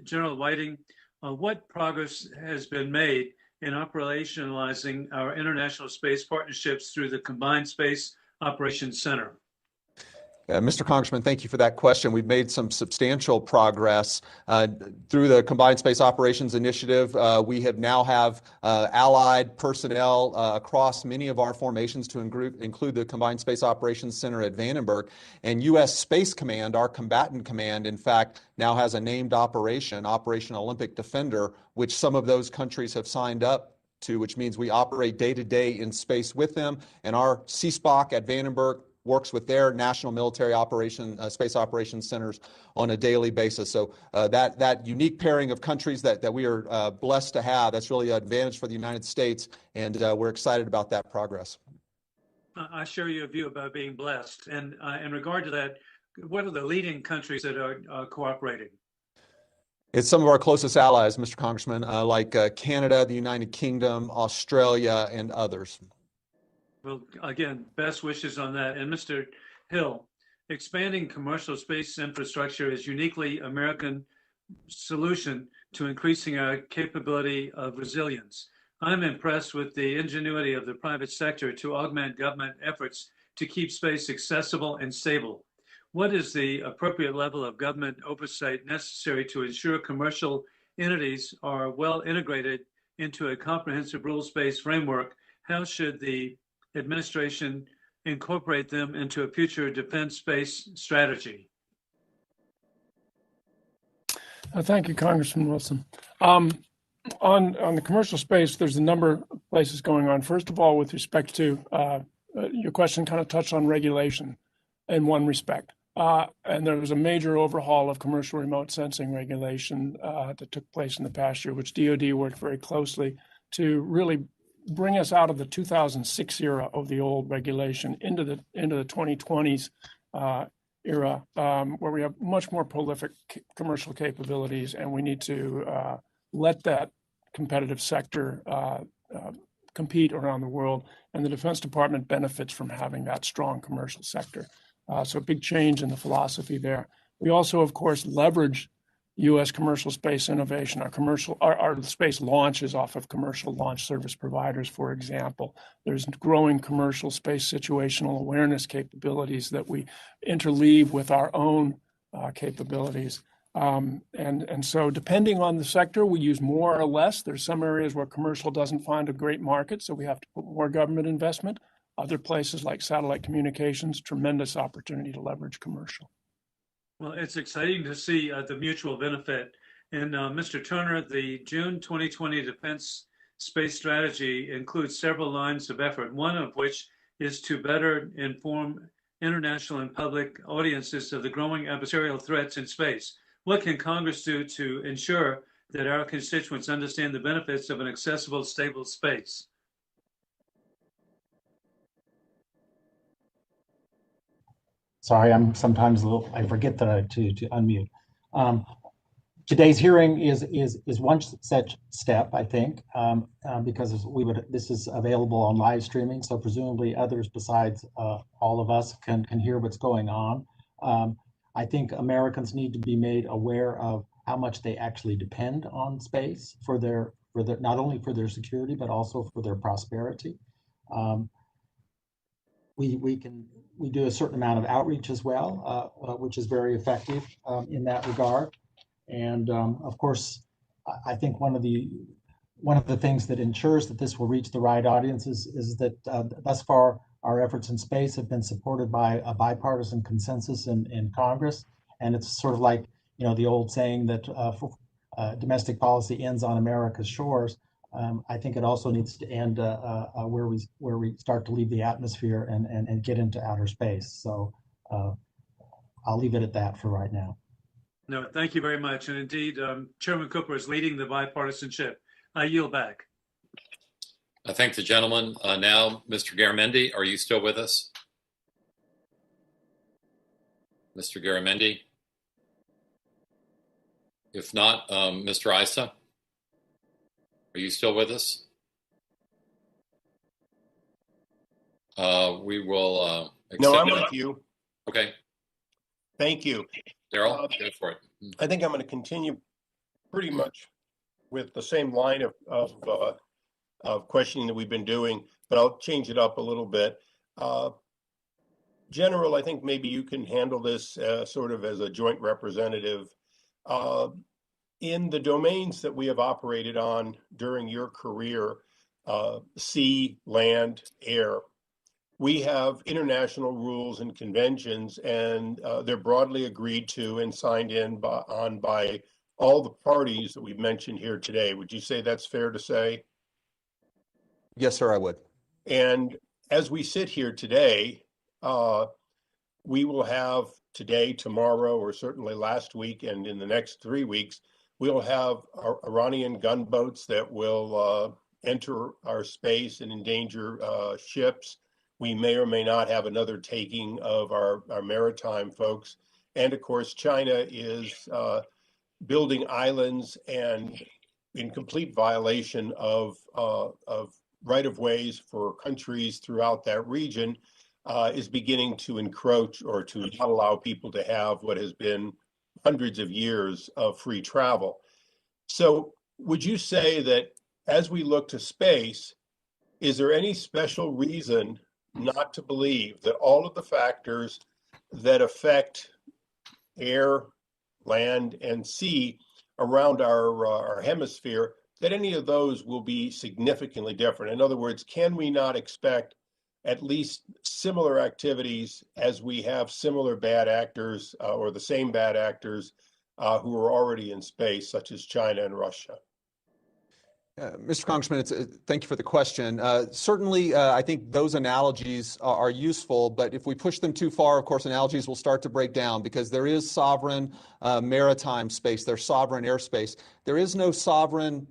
S10: General Whiting, what progress has been made in operationalizing our international space partnerships through the Combined Space Operations Center?
S6: Mr. Congressman, thank you for that question. We've made some substantial progress through the Combined Space Operations Initiative. We now have allied personnel across many of our formations to include the Combined Space Operations Center at Vandenberg. And U.S. Space Command, our combatant command, in fact, now has a named Operation Olympic Defender, which some of those countries have signed up to, which means we operate day-to-day in space with them. And our CSPOC at Vandenberg works with their national military space operations centers on a daily basis. So that unique pairing of countries that we are blessed to have, that's really an advantage for the United States, and we're excited about that progress.
S10: I share your view about being blessed. And in regard to that, what are the leading countries that are cooperating?
S6: It's some of our closest allies, Mr. Congressman, like Canada, the United Kingdom, Australia, and others.
S10: Well, again, best wishes on that. And Mr. Hill, expanding commercial space infrastructure is uniquely American solution to increasing our capability of resilience. I'm impressed with the ingenuity of the private sector to augment government efforts to keep space accessible and stable. What is the appropriate level of government oversight necessary to ensure commercial entities are well integrated into a comprehensive rules-based framework? How should the administration incorporate them into a future defense space strategy?
S5: Thank you, Congressman Wilson. On the commercial space, there's a number of places going on. First of all, with respect to your question, kind of touched on regulation in one respect. And there was a major overhaul of commercial remote sensing regulation that took place in the past year, which DoD worked very closely to really bring us out of the 2006 era of the old regulation into the 2020s era, where we have much more prolific commercial capabilities, and we need to let that competitive sector compete around the world. And the Defense Department benefits from having that strong commercial sector. So a big change in the philosophy there. We also, of course, leverage U.S. commercial space innovation. Our space launches off of commercial launch service providers, for example. There's growing commercial space situational awareness capabilities that we interleave with our own capabilities. And so depending on the sector, we use more or less. There's some areas where commercial doesn't find a great market, so we have to put more government investment. Other places like satellite communications, tremendous opportunity to leverage commercial.
S10: Well, it's exciting to see the mutual benefit. And Mr. Turner, the June 2020 Defense Space Strategy includes several lines of effort, one of which is to better inform international and public audiences of the growing adversarial threats in space. What can Congress do to ensure that our constituents understand the benefits of an accessible, stable space?
S8: Sorry, I'm sometimes I forget that to unmute. Today's hearing is one such step, I think, because this is available on live streaming, so presumably others besides all of us can hear what's going on. I think Americans need to be made aware of how much they actually depend on space for their not only for their security but also for their prosperity. We do a certain amount of outreach as well, which is very effective in that regard. And of course, I think one of the things that ensures that this will reach the right audiences is that thus far our efforts in space have been supported by a bipartisan consensus in Congress. And it's sort of like, the old saying that domestic policy ends on America's shores. I think it also needs to end where we start to leave the atmosphere and get into outer space. So I'll leave it at that for right now.
S10: No, thank you very much. And indeed, Chairman Cooper is leading the bipartisanship. I yield back.
S1: I thank the gentleman. Now, Mr. Garamendi, are you still with us? Mr. Garamendi? If not, Mr. Issa? Are you still with us? We will accept.
S11: No, I'm with you.
S1: Okay.
S11: Thank you.
S1: Daryl, go for it.
S11: I think I'm going to continue pretty much with the same line of questioning that we've been doing, but I'll change it up a little bit. General, I think maybe you can handle this sort of as a joint representative. In the domains that we have operated on during your career, sea, land, air, we have international rules and conventions, and they're broadly agreed to and signed on by all the parties that we've mentioned here today. Would you say that's fair to say?
S6: Yes, sir, I would.
S11: And as we sit here today, we will have today, tomorrow, or certainly last week, and in the next 3 weeks, we'll have Iranian gunboats that will enter our space and endanger ships. We may or may not have another taking of our maritime folks. And of course, China is building islands and in complete violation of right-of-ways for countries throughout that region is beginning to encroach or to not allow people to have what has been hundreds of years of free travel. So would you say that as we look to space, is there any special reason not to believe that all of the factors that affect air, land, and sea around our hemisphere, that any of those will be significantly different? In other words, can we not expect at least similar activities as we have similar bad actors or the same bad actors who are already in space, such as China and Russia?
S6: Mr. Congressman, thank you for the question. Certainly, I think those analogies are useful, but if we push them too far, of course, analogies will start to break down because there is sovereign maritime space, there's sovereign airspace. There is no sovereign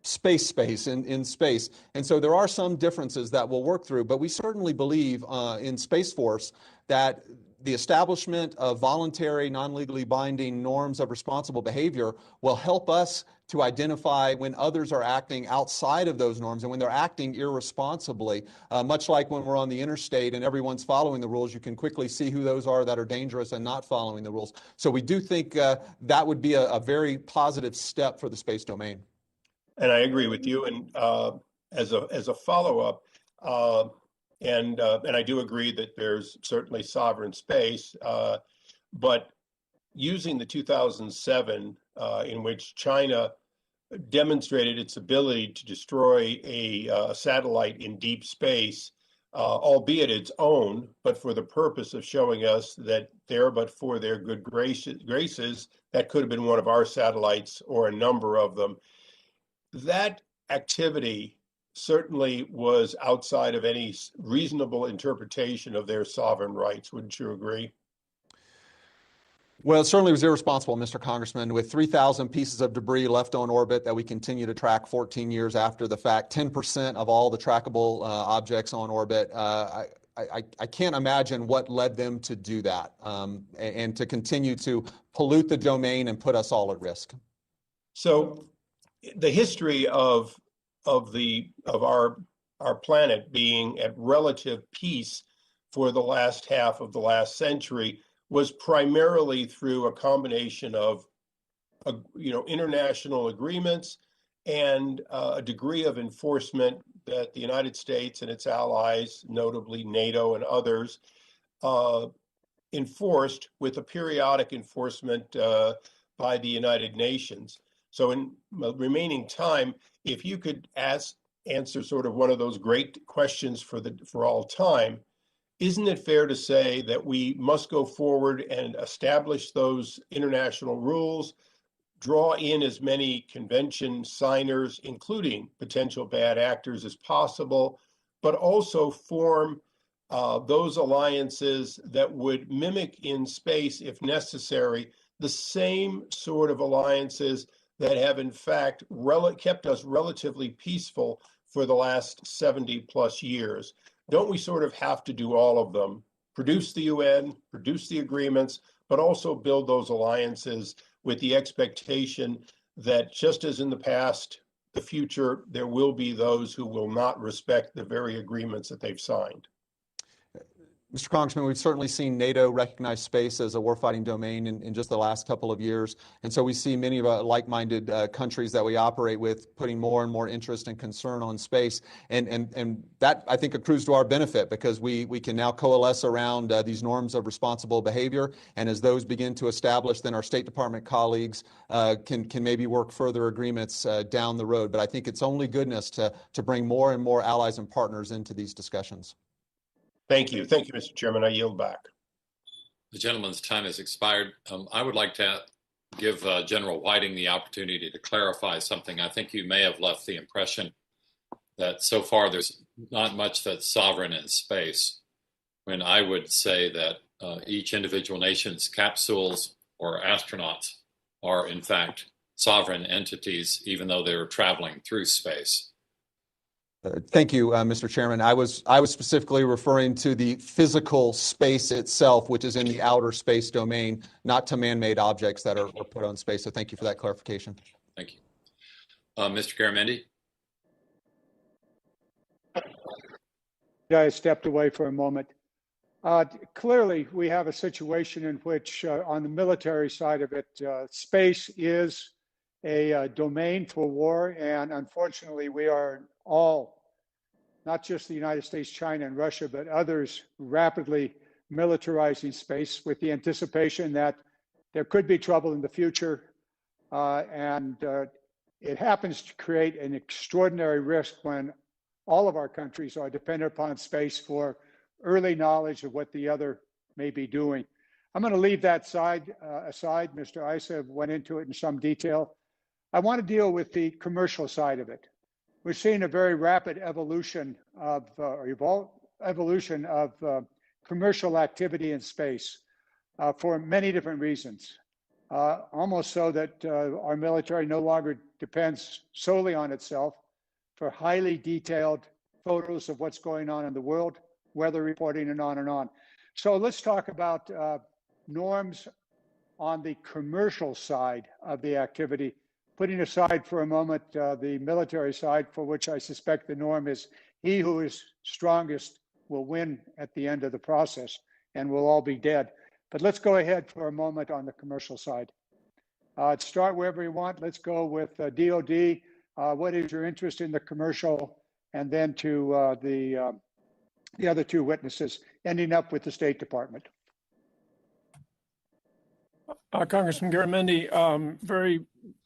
S6: space in space. And so there are some differences that we'll work through, but we certainly believe in Space Force that the establishment of voluntary, non-legally binding norms of responsible behavior will help us to identify when others are acting outside of those norms and when they're acting irresponsibly. Much like when we're on the interstate and everyone's following the rules, you can quickly see who those are that are dangerous and not following the rules. So we do think that would be a very positive step for the space domain.
S11: And I agree with you. And as a follow-up, and I do agree that there's certainly sovereign space, but using the 2007, in which China demonstrated its ability to destroy a satellite in deep space, albeit its own, but for the purpose of showing us that but for their good graces, that could have been one of our satellites or a number of them. That activity certainly was outside of any reasonable interpretation of their sovereign rights. Wouldn't you agree?
S6: Well, it certainly was irresponsible, Mr. Congressman, with 3,000 pieces of debris left on orbit that we continue to track 14 years after the fact, 10% of all the trackable objects on orbit. I can't imagine what led them to do that and to continue to pollute the domain and put us all at risk.
S11: So the history of our planet being at relative peace for the last half of the last century was primarily through a combination of international agreements and a degree of enforcement that the United States and its allies, notably NATO and others, enforced with a periodic enforcement by the United Nations. So in the remaining time, if you could answer sort of one of those great questions for all time, isn't it fair to say that we must go forward and establish those international rules, draw in as many convention signers, including potential bad actors, as possible, but also form those alliances that would mimic in space, if necessary, the same sort of alliances that have in fact kept us relatively peaceful for the last 70 plus years? Don't we sort of have to do all of them? Produce the UN, produce the agreements, but also build those alliances with the expectation that just as in the past, the future, there will be those who will not respect the very agreements that they've signed.
S6: Mr. Congressman, we've certainly seen NATO recognize space as a warfighting domain in just the last couple of years. And so we see many of our like-minded countries that we operate with putting more and more interest and concern on space. And that, I think, accrues to our benefit because we can now coalesce around these norms of responsible behavior. And as those begin to establish, then our State Department colleagues can maybe work further agreements down the road. But I think it's only goodness to bring more and more allies and partners into these discussions.
S11: Thank you. Thank you, Mr. Chairman. I yield back.
S1: The gentleman's time has expired. I would like to give General Whiting the opportunity to clarify something. I think you may have left the impression that so far there's not much that's sovereign in space, when I would say that each individual nation's capsules or astronauts are in fact sovereign entities, even though they're traveling through space.
S6: Thank you, Mr. Chairman. I was specifically referring to the physical space itself, which is in the outer space domain, not to man-made objects that are put on space. So thank you for that clarification.
S1: Thank you. Mr. Garamendi?
S12: I stepped away for a moment. Clearly, we have a situation in which, on the military side of it, space is a domain for war, and unfortunately, we are all, not just the United States, China, and Russia, but others, rapidly militarizing space with the anticipation that there could be trouble in the future, and it happens to create an extraordinary risk when all of our countries are dependent upon space for early knowledge of what the other may be doing. I'm going to leave that aside. Mr. Issa went into it in some detail. I want to deal with the commercial side of it. We're seeing a very rapid evolution of commercial activity in space for many different reasons. Almost so that our military no longer depends solely on itself for highly detailed photos of what's going on in the world, weather reporting, and on and on. So let's talk about norms on the commercial side of the activity, putting aside for a moment the military side, for which I suspect the norm is he who is strongest will win at the end of the process, and we'll all be dead. But let's go ahead for a moment on the commercial side. Start wherever you want. Let's go with DOD. What is your interest in the commercial? And then to the other two witnesses, ending up with the State Department.
S5: Congressman Garamendi,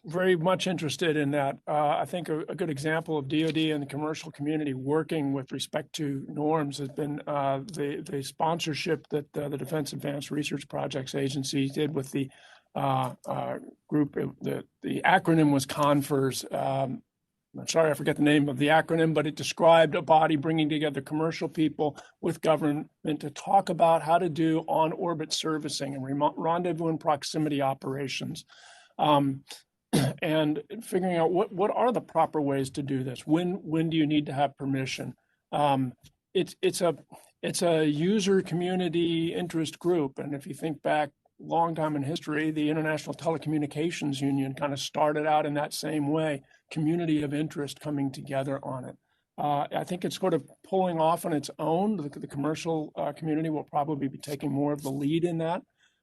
S5: very much interested in that. I think a good example of DOD and the commercial community working with respect to norms has been the sponsorship that the Defense Advanced Research Projects Agency did with the group. The acronym was CONFERS. I'm sorry, I forget the name of the acronym, but it described a body bringing together commercial people with government to talk about how to do on-orbit servicing and rendezvous and proximity operations, and figuring out what are the proper ways to do this. When do you need to have permission? It's a user community interest group, and if you think back long time in history, the International Telecommunications Union kind of started out in that same way, community of interest coming together on it. I think it's sort of pulling off on its own. The commercial community will probably be taking more of the lead in that.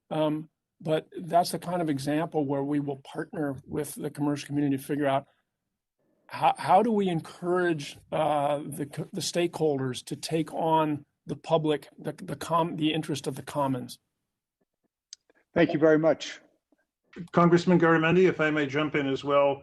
S5: But that's the kind of example where we will partner with the commercial community to figure out how do we encourage the stakeholders to take on the public, the interest of the commons.
S12: Thank you very much.
S7: Congressman Garamendi, if I may jump in as well.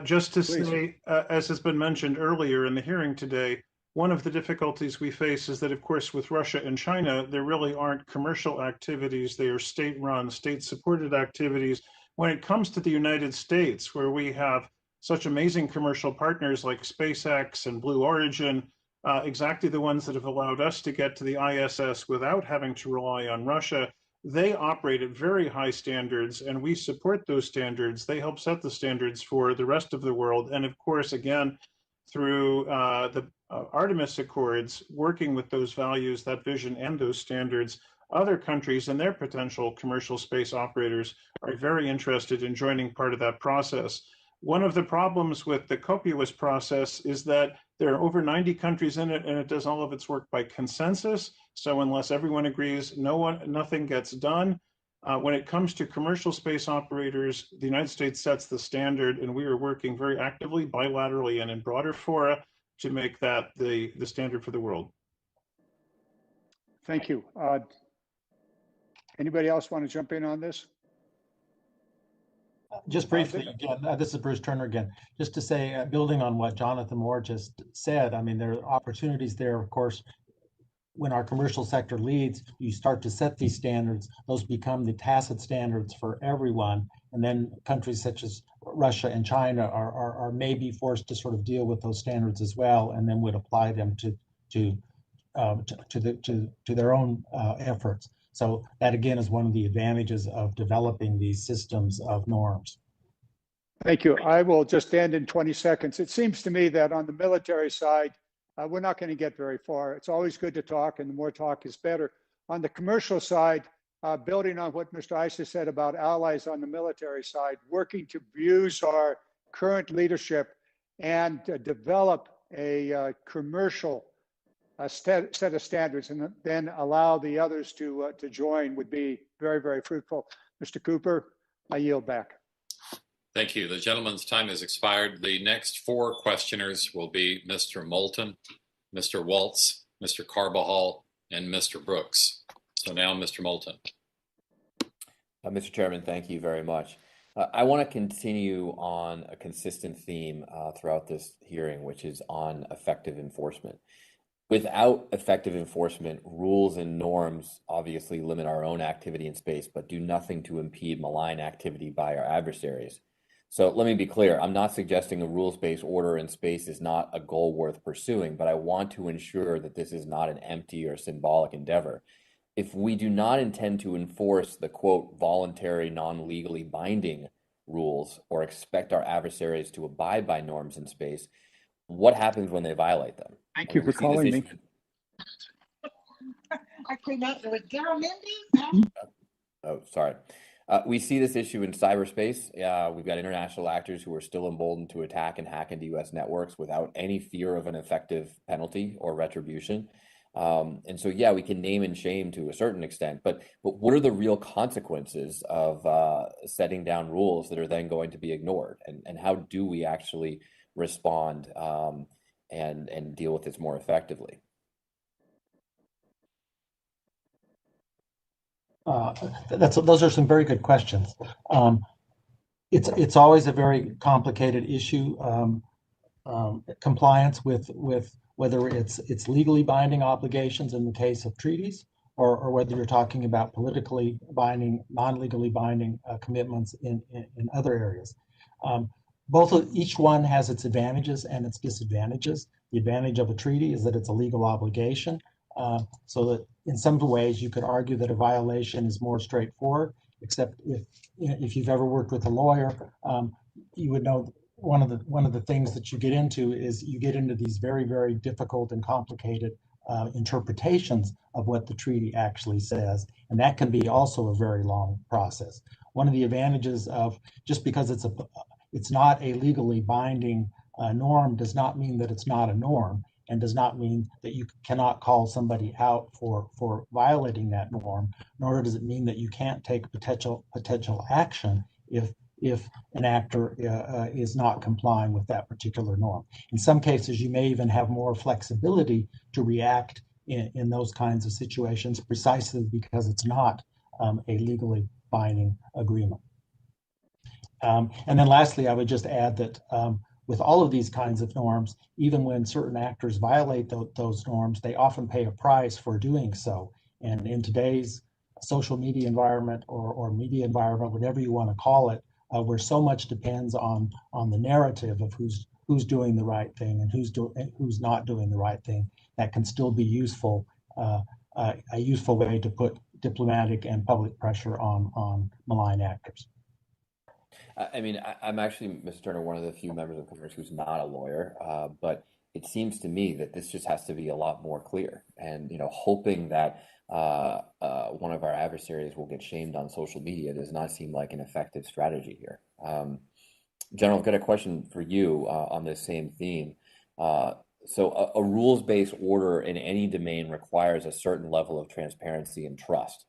S7: Just to
S12: Please.
S7: say, as has been mentioned earlier in the hearing today, one of the difficulties we face is that, of course, with Russia and China, there really aren't commercial activities. They are state-run, state-supported activities. When it comes to the United States, where we have such amazing commercial partners like SpaceX and Blue Origin, exactly the ones that have allowed us to get to the ISS without having to rely on Russia, they operate at very high standards, and we support those standards. They help set the standards for the rest of the world. And of course, again, through the Artemis Accords, working with those values, that vision, and those standards, other countries and their potential commercial space operators are very interested in joining part of that process. One of the problems with the COPUOS process is that there are over 90 countries in it, and it does all of its work by consensus. So unless everyone agrees, nothing gets done. When it comes to commercial space operators, the United States sets the standard, and we are working very actively, bilaterally, and in broader fora to make that the standard for the world.
S12: Thank you. Anybody else want to jump in on this?
S8: Just briefly, again, this is Bruce Turner again. Just to say, building on what Jonathan Moore just said, I mean, there are opportunities there, of course. When our commercial sector leads, you start to set these standards. Those become the tacit standards for everyone. And then countries such as Russia and China are maybe forced to sort of deal with those standards as well, and then would apply them to their own efforts. So that, again, is one of the advantages of developing these systems of norms.
S12: Thank you. I will just end in 20 seconds. It seems to me that on the military side, we're not going to get very far. It's always good to talk, and the more talk is better. On the commercial side, building on what Mr. Issa said about allies on the military side, working to use our current leadership and develop a commercial set of standards and then allow the others to join would be very, very fruitful. Mr. Cooper, I yield back.
S1: Thank you. The gentleman's time has expired. The next four questioners will be Mr. Moulton, Mr. Waltz, Mr. Carbajal, and Mr. Brooks. So now, Mr. Moulton.
S13: Mr. Chairman, thank you very much. I want to continue on a consistent theme throughout this hearing, which is on effective enforcement. Without effective enforcement, rules and norms obviously limit our own activity in space, but do nothing to impede malign activity by our adversaries. So let me be clear, I'm not suggesting a rules-based order in space is not a goal worth pursuing, but I want to ensure that this is not an empty or symbolic endeavor. If we do not intend to enforce the, quote, voluntary, non-legally binding rules or expect our adversaries to abide by norms in space, what happens when they violate them?
S12: Thank you for calling me.
S14: I could not do it. Daryl Mindy?
S13: Oh, sorry. We see this issue in cyberspace. We've got international actors who are still emboldened to attack and hack into U.S. networks without any fear of an effective penalty or retribution. And so, yeah, we can name and shame to a certain extent, but what are the real consequences of setting down rules that are then going to be ignored? And how do we actually respond and deal with this more effectively?
S8: Those are some very good questions. It's always a very complicated issue. Compliance with whether it's legally binding obligations in the case of treaties, or whether you're talking about politically binding, non-legally binding commitments in other areas. Each one has its advantages and its disadvantages. The advantage of a treaty is that it's a legal obligation. So that in some ways you could argue that a violation is more straightforward, except if you've ever worked with a lawyer, you would know one of the things that you get into is you get into these very, very difficult and complicated interpretations of what the treaty actually says, and that can be also a very long process. One of the advantages of just because it's not a legally binding norm does not mean that it's not a norm, and does not mean that you cannot call somebody out for violating that norm, nor does it mean that you can't take potential action if an actor is not complying with that particular norm. In some cases, you may even have more flexibility to react in those kinds of situations precisely because it's not a legally binding agreement. And then lastly, I would just add that with all of these kinds of norms, even when certain actors violate those norms, they often pay a price for doing so. And in today's social media environment or media environment, whatever you want to call it, where so much depends on the narrative of who's doing the right thing and who's not doing the right thing, that can still be useful, a useful way to put diplomatic and public pressure on malign actors.
S13: I mean, I'm actually, Mr. Turner, one of the few members of Congress who's not a lawyer, but it seems to me that this just has to be a lot more clear. And, hoping that one of our adversaries will get shamed on social media does not seem like an effective strategy here. General, I've got a question for you on this same theme. So a rules-based order in any domain requires a certain level of transparency and trust.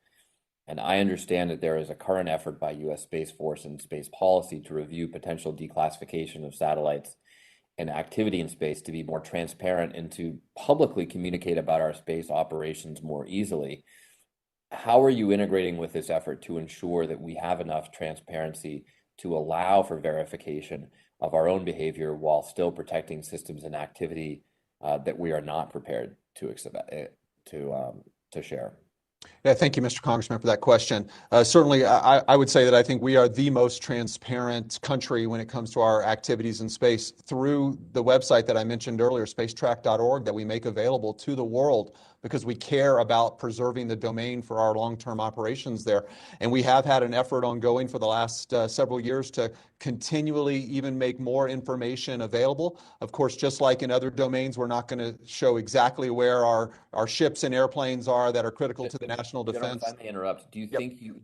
S13: And I understand that there is a current effort by U.S. Space Force and space policy to review potential declassification of satellites and activity in space to be more transparent and to publicly communicate about our space operations more easily. How are you integrating with this effort to ensure that we have enough transparency to allow for verification of our own behavior while still protecting systems and activity that we are not prepared to share?
S6: Yeah, thank you, Mr. Congressman, for that question. Certainly, I would say that I think we are the most transparent country when it comes to our activities in space through the website that I mentioned earlier, spacetrack.org, that we make available to the world because we care about preserving the domain for our long-term operations there. And we have had an effort ongoing for the last several years to continually even make more information available. Of course, just like in other domains, we're not going to show exactly where our ships and airplanes are that are critical to the national defense.
S13: If I may interrupt, do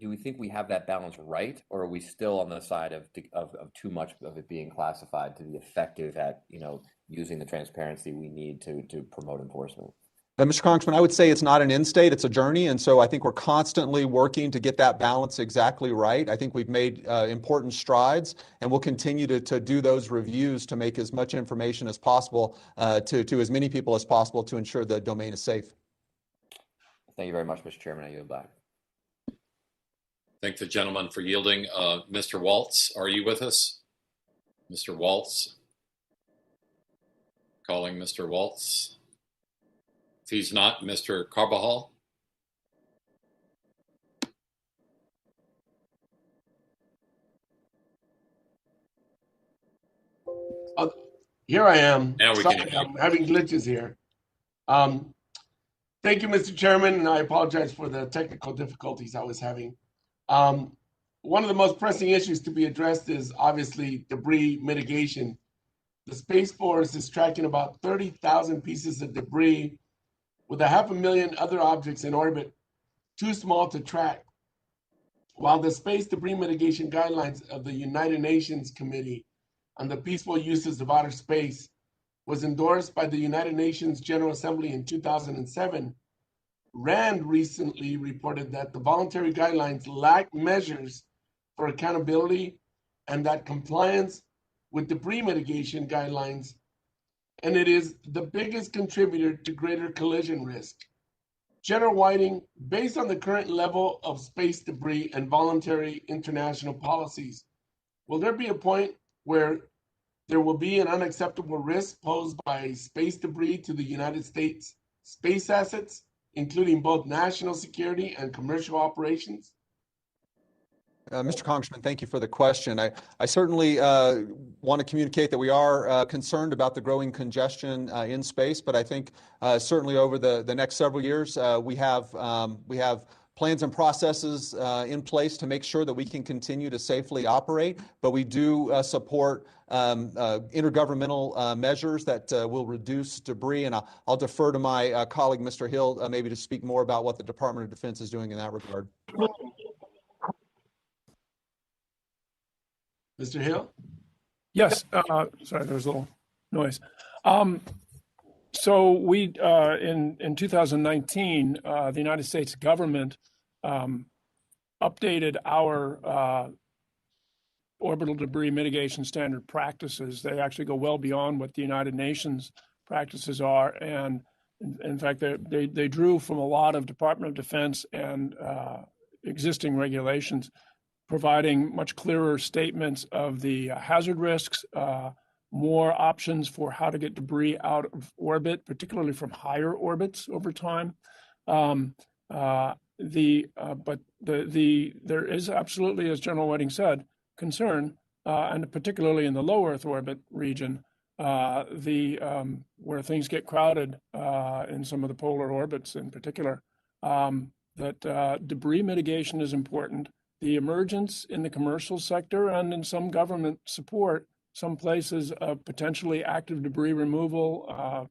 S13: we think we have that balance right, or are we still on the side of too much of it being classified to be effective at using the transparency we need to promote enforcement?
S6: Mr. Congressman, I would say it's not an end state, it's a journey. And so I think we're constantly working to get that balance exactly right. I think we've made important strides, and we'll continue to do those reviews to make as much information as possible to as many people as possible to ensure the domain is safe.
S13: Thank you very much, Mr. Chairman. I yield back.
S1: Thank the gentleman for yielding. Mr. Waltz, are you with us? Mr. Waltz? Calling Mr. Waltz. If he's not, Mr. Carbajal?
S15: Here I am.
S1: Now we
S15: Sorry,
S1: can hear you.
S15: I'm having glitches here. Thank you, Mr. Chairman, and I apologize for the technical difficulties I was having. One of the most pressing issues to be addressed is obviously debris mitigation. The Space Force is tracking about 30,000 pieces of debris with 500,000 other objects in orbit too small to track. While the Space Debris Mitigation Guidelines of the United Nations Committee on the Peaceful Uses of Outer Space was endorsed by the United Nations General Assembly in 2007, RAND recently reported that the voluntary guidelines lack measures for accountability and that compliance with debris mitigation guidelines, and it is the biggest contributor to greater collision risk. General Whiting, based on the current level of space debris and voluntary international policies, will there be a point where there will be an unacceptable risk posed by space debris to the United States space assets, including both national security and commercial operations?
S6: Mr. Congressman, thank you for the question. I certainly want to communicate that we are concerned about the growing congestion in space, but I think certainly over the next several years, we have plans and processes in place to make sure that we can continue to safely operate, but we do support intergovernmental measures that will reduce debris, and I'll defer to my colleague, Mr. Hill, maybe to speak more about what the Department of Defense is doing in that regard.
S15: Mr. Hill?
S5: Yes, sorry, there was a little noise. So we, in 2019, the United States government updated our orbital debris mitigation standard practices. They actually go well beyond what the United Nations practices are. And in fact, they drew from a lot of Department of Defense and existing regulations, providing much clearer statements of the hazard risks, more options for how to get debris out of orbit, particularly from higher orbits over time. But there is absolutely, as General Whiting said, concern, and particularly in the low Earth orbit region, where things get crowded in some of the polar orbits in particular, that debris mitigation is important. The emergence in the commercial sector and in some government support, some places of potentially active debris removal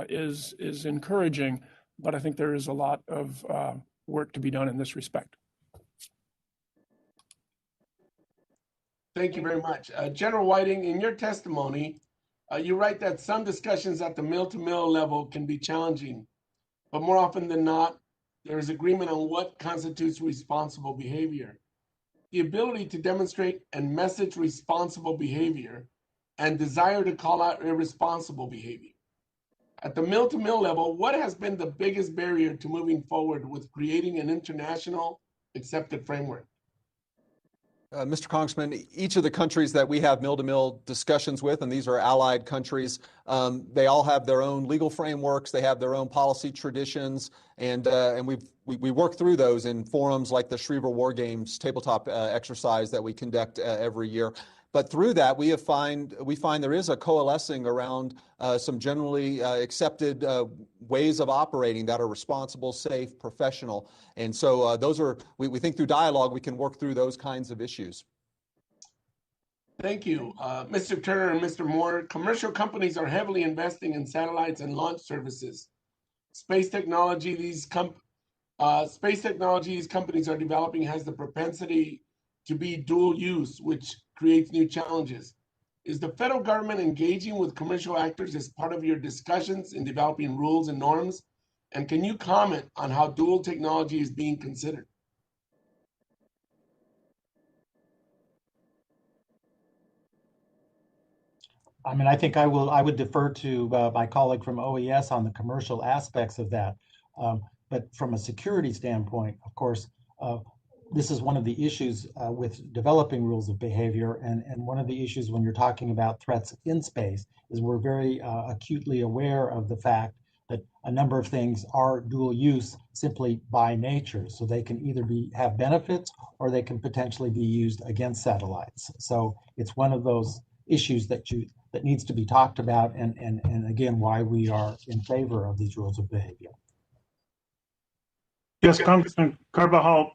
S5: is encouraging, but I think there is a lot of work to be done in this respect.
S15: Thank you very much. General Whiting, in your testimony, you write that some discussions at the mill-to-mill level can be challenging, but more often than not, there is agreement on what constitutes responsible behavior. The ability to demonstrate and message responsible behavior and desire to call out irresponsible behavior. At the mill-to-mill level, what has been the biggest barrier to moving forward with creating an international accepted framework?
S6: Mr. Congressman, each of the countries that we have mill-to-mill discussions with, and these are allied countries, they all have their own legal frameworks, they have their own policy traditions, and we work through those in forums like the Schriever War Games tabletop exercise that we conduct every year. But through that, we find there is a coalescing around some generally accepted ways of operating that are responsible, safe, professional. And so we think through dialogue, we can work through those kinds of issues.
S15: Thank you. Mr. Turner and Mr. Moore, commercial companies are heavily investing in satellites and launch services. Space technology these companies are developing has the propensity to be dual use, which creates new challenges. Is the federal government engaging with commercial actors as part of your discussions in developing rules and norms And can you comment on how dual technology is being considered?
S8: I mean, I think I would defer to my colleague from OES on the commercial aspects of that. But from a security standpoint, of course, this is one of the issues with developing rules of behavior. And one of the issues when you're talking about threats in space is we're very acutely aware of the fact that a number of things are dual use simply by nature. So they can either have benefits or they can potentially be used against satellites. So it's one of those issues that needs to be talked about, and again, why we are in favor of these rules of behavior.
S7: Yes, Congressman Carbajal,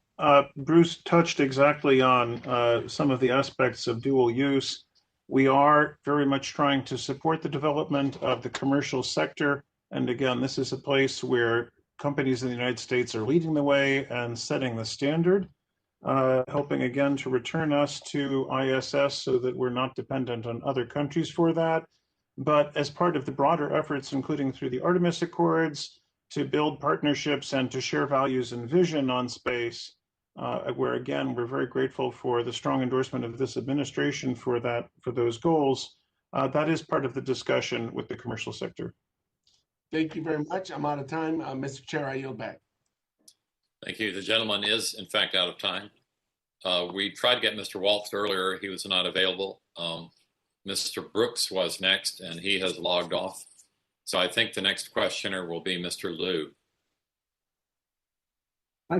S7: Bruce touched exactly on some of the aspects of dual use. We are very much trying to support the development of the commercial sector. And again, this is a place where companies in the United States are leading the way and setting the standard, helping again to return us to ISS so that we're not dependent on other countries for that. But as part of the broader efforts, including through the Artemis Accords, to build partnerships and to share values and vision on space, where again, we're very grateful for the strong endorsement of this administration for those goals. That is part of the discussion with the commercial sector.
S15: Thank you very much. I'm out of time. Mr. Chair, I yield back.
S1: Thank you. The gentleman is, in fact, out of time. We tried to get Mr. Waltz earlier. He was not available. Mr. Brooks was next, and he has logged off. So I think the next questioner will be Mr. Liu.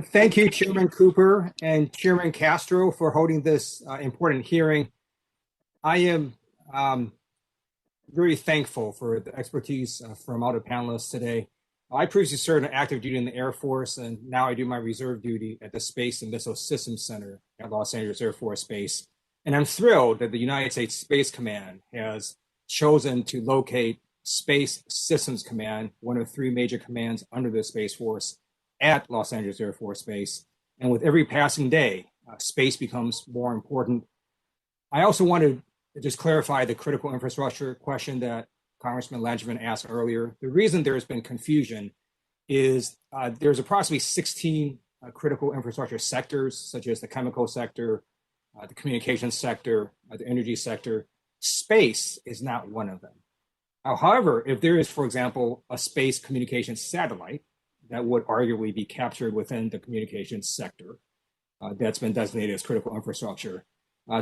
S16: Thank you, Chairman Cooper and Chairman Castro, for holding this important hearing. I am very thankful for the expertise from all the panelists today. I previously served an active duty in the Air Force, and now I do my reserve duty at the Space and Missile Systems Center at Los Angeles Air Force Base. And I'm thrilled that the United States Space Command has chosen to locate Space Systems Command, one of three major commands under the Space Force, at Los Angeles Air Force Base. And with every passing day, space becomes more important. I also want to just clarify the critical infrastructure question that Congressman Langevin asked earlier. The reason there's been confusion is there's approximately 16 critical infrastructure sectors, such as the chemical sector, the communications sector, the energy sector. Space is not one of them. However, if there is, for example, a space communications satellite that would arguably be captured within the communications sector that's been designated as critical infrastructure,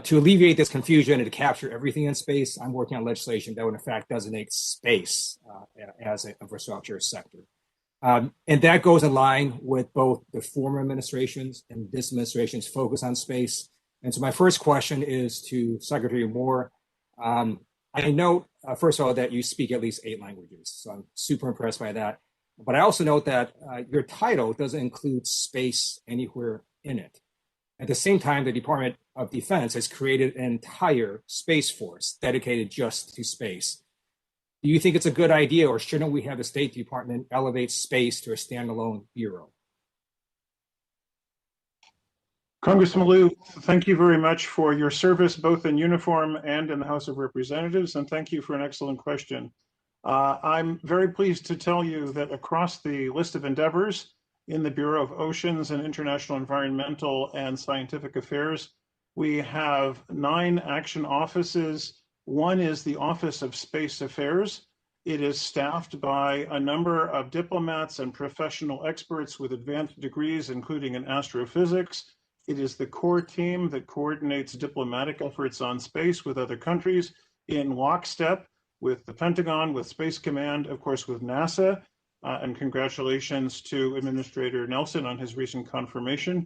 S16: to alleviate this confusion and to capture everything in space, I'm working on legislation that would in fact designate space as an infrastructure sector. And that goes in line with both the former administrations and this administration's focus on space. And so my first question is to Secretary Moore. I note, first of all, that you speak at least 8 languages, so I'm super impressed by that. But I also note that your title doesn't include space anywhere in it. At the same time, the Department of Defense has created an entire space force dedicated just to space. Do you think it's a good idea, or shouldn't we have the State Department elevate space to a standalone bureau?
S7: Congressman Liu, thank you very much for your service, both in uniform and in the House of Representatives, and thank you for an excellent question. I'm very pleased to tell you that across the list of endeavors in the Bureau of Oceans and International Environmental and Scientific Affairs, we have 9 action offices. One is the Office of Space Affairs. It is staffed by a number of diplomats and professional experts with advanced degrees, including in astrophysics. It is the core team that coordinates diplomatic efforts on space with other countries in lockstep with the Pentagon, with Space Command, of course, with NASA. And congratulations to Administrator Nelson on his recent confirmation.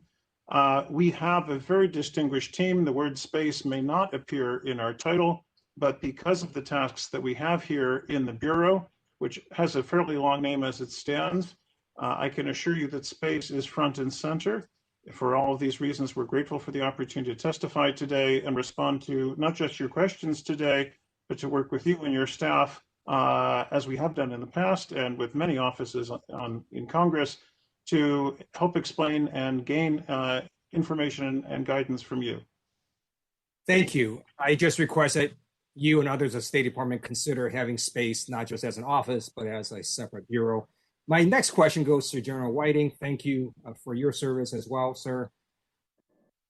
S7: We have a very distinguished team. The word space may not appear in our title, but because of the tasks that we have here in the Bureau, which has a fairly long name as it stands, I can assure you that space is front and center. For all of these reasons, we're grateful for the opportunity to testify today and respond to not just your questions today, but to work with you and your staff, as we have done in the past and with many offices in Congress, to help explain and gain information and guidance from you.
S16: Thank you. I just request that you and others at the State Department consider having space not just as an office, but as a separate bureau. My next question goes to General Whiting. Thank you for your service as well, sir.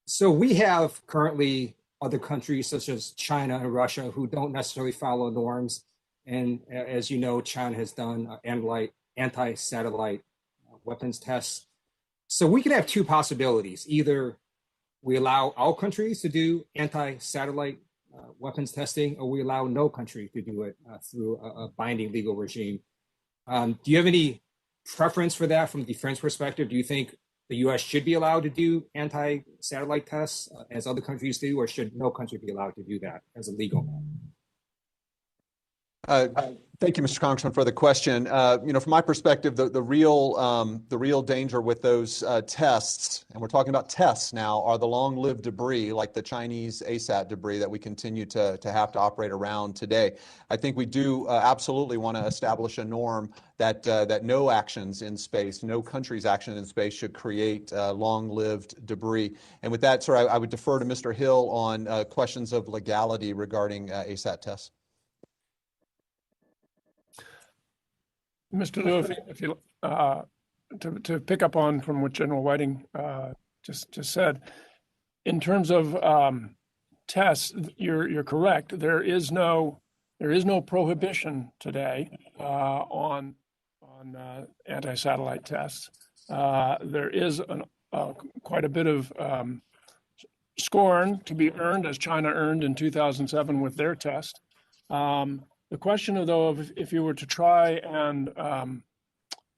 S16: So we have currently other countries such as China and Russia who don't necessarily follow norms. And as you know, China has done anti-satellite weapons tests. So we could have two possibilities. Either we allow all countries to do anti-satellite weapons testing, or we allow no country to do it through a binding legal regime. Do you have any preference for that from a defense perspective? Do you think the U.S. should be allowed to do anti-satellite tests as other countries do, or should no country be allowed to do that as a legal matter?
S6: Thank you, Mr. Congressman, for the question. From my perspective, the real danger with those tests, and we're talking about tests now, are the long-lived debris like the Chinese ASAT debris that we continue to have to operate around today. I think we do absolutely want to establish a norm that no actions in space, no country's action in space should create long-lived debris. And with that, sir, I would defer to Mr. Hill on questions of legality regarding ASAT tests.
S5: Mr. Liu, if you to pick up on from what General Whiting just said, in terms of tests, you're correct. There is no prohibition today on anti-satellite tests. There is quite a bit of scorn to be earned, as China earned in 2007 with their test. The question, though, if you were to try and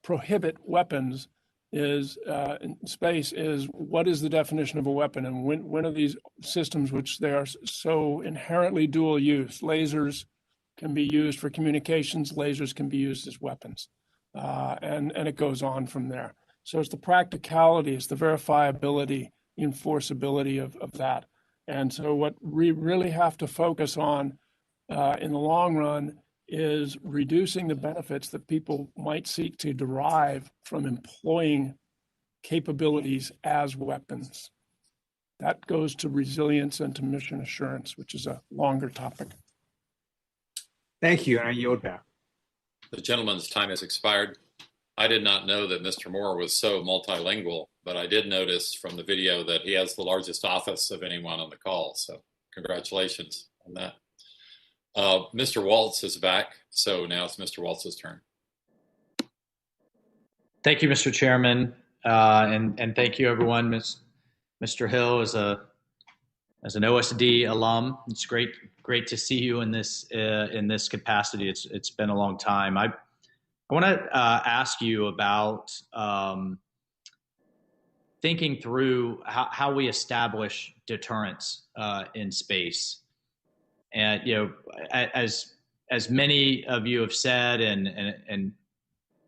S5: prohibit weapons in space is, what is the definition of a weapon? And when are these systems, which they are so inherently dual use? Lasers can be used for communications. Lasers can be used as weapons. And it goes on from there. So it's the practicality, it's the verifiability, the enforceability of that. And so what we really have to focus on in the long run is reducing the benefits that people might seek to derive from employing capabilities as weapons. That goes to resilience and to mission assurance, which is a longer topic.
S16: Thank you, and I yield back.
S1: The gentleman's time has expired. I did not know that Mr. Moore was so multilingual, but I did notice from the video that he has the largest office of anyone on the call. So congratulations on that. Mr. Waltz is back, so now it's Mr. Waltz's turn.
S17: Thank you, Mr. Chairman, and thank you, everyone. Mr. Hill is an OSD alum. It's great to see you in this capacity. It's been a long time. I want to ask you about thinking through how we establish deterrence in space. And as many of you have said, and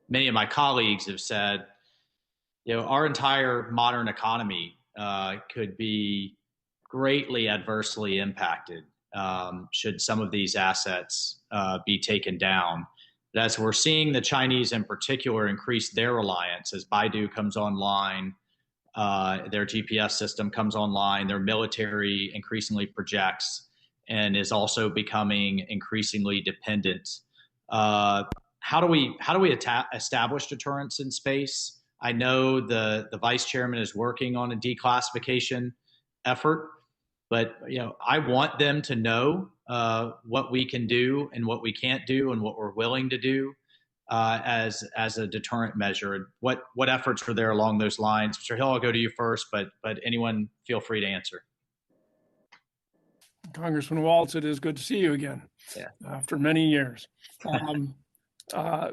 S17: many of my colleagues have said, our entire modern economy could be greatly adversely impacted should some of these assets be taken down. But as we're seeing the Chinese in particular increase their reliance as Baidu comes online, their GPS system comes online, their military increasingly projects and is also becoming increasingly dependent. How do we establish deterrence in space? I know the vice chairman is working on a declassification effort, but I want them to know what we can do and what we can't do and what we're willing to do as a deterrent measure. What efforts are there along those lines? Mr. Hill, I'll go to you first, but anyone feel free to answer.
S5: Congressman Waltz, it is good to see you again after many years.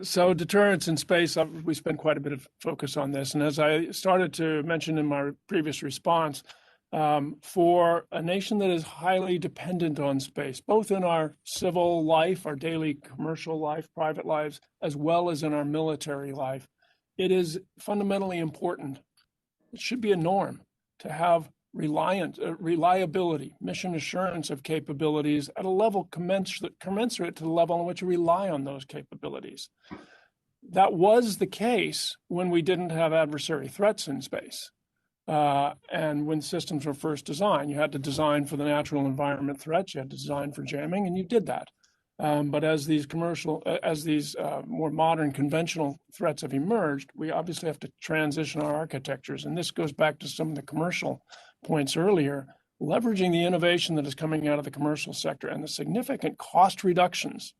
S5: So deterrence in space, we spend quite a bit of focus on this. And as I started to mention in my previous response, for a nation that is highly dependent on space, both in our civil life, our daily commercial life, private lives, as well as in our military life, it is fundamentally important. It should be a norm to have reliability, mission assurance of capabilities at a level commensurate to the level in which we rely on those capabilities. That was the case when we didn't have adversary threats in space. And when systems were first designed, you had to design for the natural environment threats, you had to design for jamming, and you did that. But as these more modern conventional threats have emerged, we obviously have to transition our architectures. And this goes back to some of the commercial points earlier, leveraging the innovation that is coming out of the commercial sector and the significant cost reductions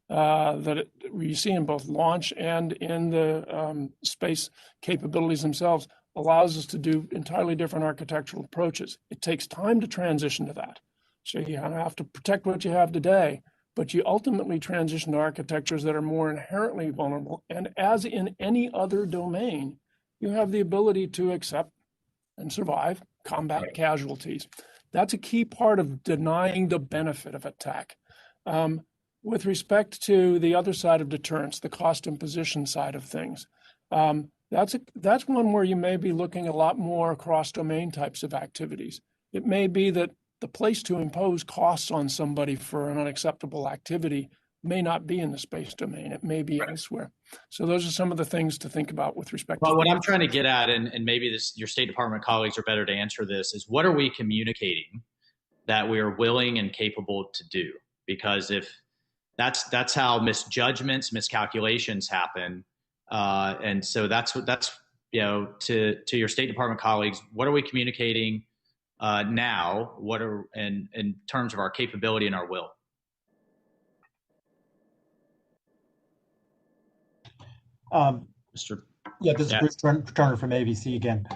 S5: we see in both launch and in the space capabilities themselves allows us to do entirely different architectural approaches. It takes time to transition to that. So you have to protect what you have today, but you ultimately transition to architectures that are more inherently vulnerable. And as in any other domain, you have the ability to accept and survive combat casualties. That's a key part of denying the benefit of attack. With respect to the other side of deterrence, the cost imposition side of things, that's one where you may be looking a lot more across domain types of activities. It may be that the place to impose costs on somebody for an unacceptable activity may not be in the space domain. It may be elsewhere. So those are some of the things to think about with respect to.
S17: Well, what I'm trying to get at, and maybe your State Department colleagues are better to answer this, is what are we communicating that we are willing and capable to do? Because if that's how misjudgments, miscalculations happen, and so that's to your State Department colleagues, what are we communicating now? What are in terms of our capability and our will?
S8: Yeah, this is Bruce Turner from ABC again.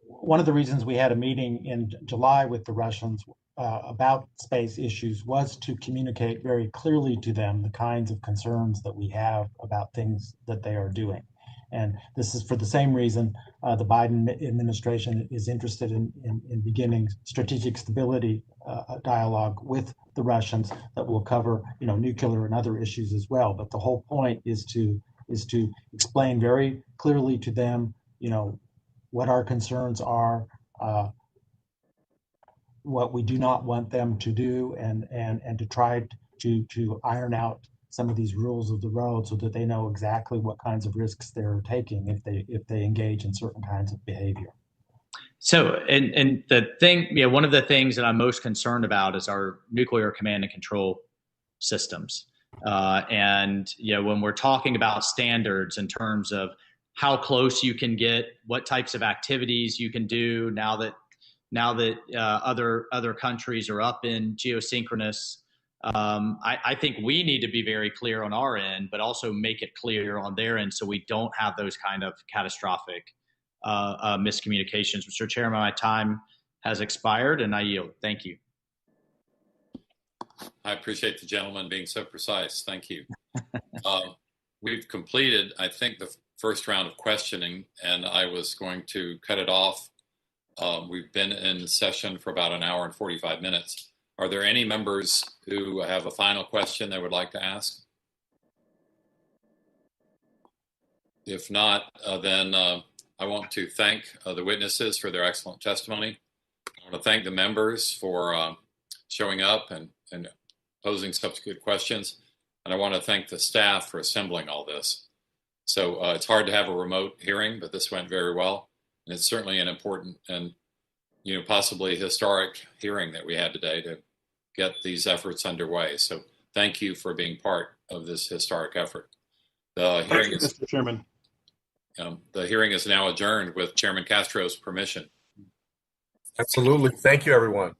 S8: One of the reasons we had a meeting in July with the Russians about space issues was to communicate very clearly to them the kinds of concerns that we have about things that they are doing. And this is for the same reason the Biden administration is interested in beginning strategic stability dialogue with the Russians that will cover, nuclear and other issues as well. But the whole point is to explain very clearly to them, what our concerns are, what we do not want them to do, and to try to iron out some of these rules of the road so that they know exactly what kinds of risks they're taking if they engage in certain kinds of behavior.
S17: So, and the thing, one of the things that I'm most concerned about is our nuclear command and control systems. And when we're talking about standards in terms of how close you can get, what types of activities you can do now that other countries are up in geosynchronous, I think we need to be very clear on our end, but also make it clear on their end so we don't have those kind of catastrophic miscommunications. Mr. Chairman, my time has expired and I yield. Thank you.
S1: I appreciate the gentleman being so precise. Thank you. We've completed, I think, the first round of questioning, and I was going to cut it off. We've been in session for about an hour and 45 minutes. Are there any members who have a final question they would like to ask? If not, then I want to thank the witnesses for their excellent testimony. I want to thank the members for showing up and posing such good questions. And I want to thank the staff for assembling all this. So it's hard to have a remote hearing, but this went very well. And it's certainly an important and possibly historic hearing that we had today to get these efforts underway. So thank you for being part of this historic effort. The hearing is,
S7: Mr. Chairman.
S1: The hearing is now adjourned with Chairman Castro's permission.
S3: Absolutely. Thank you, everyone.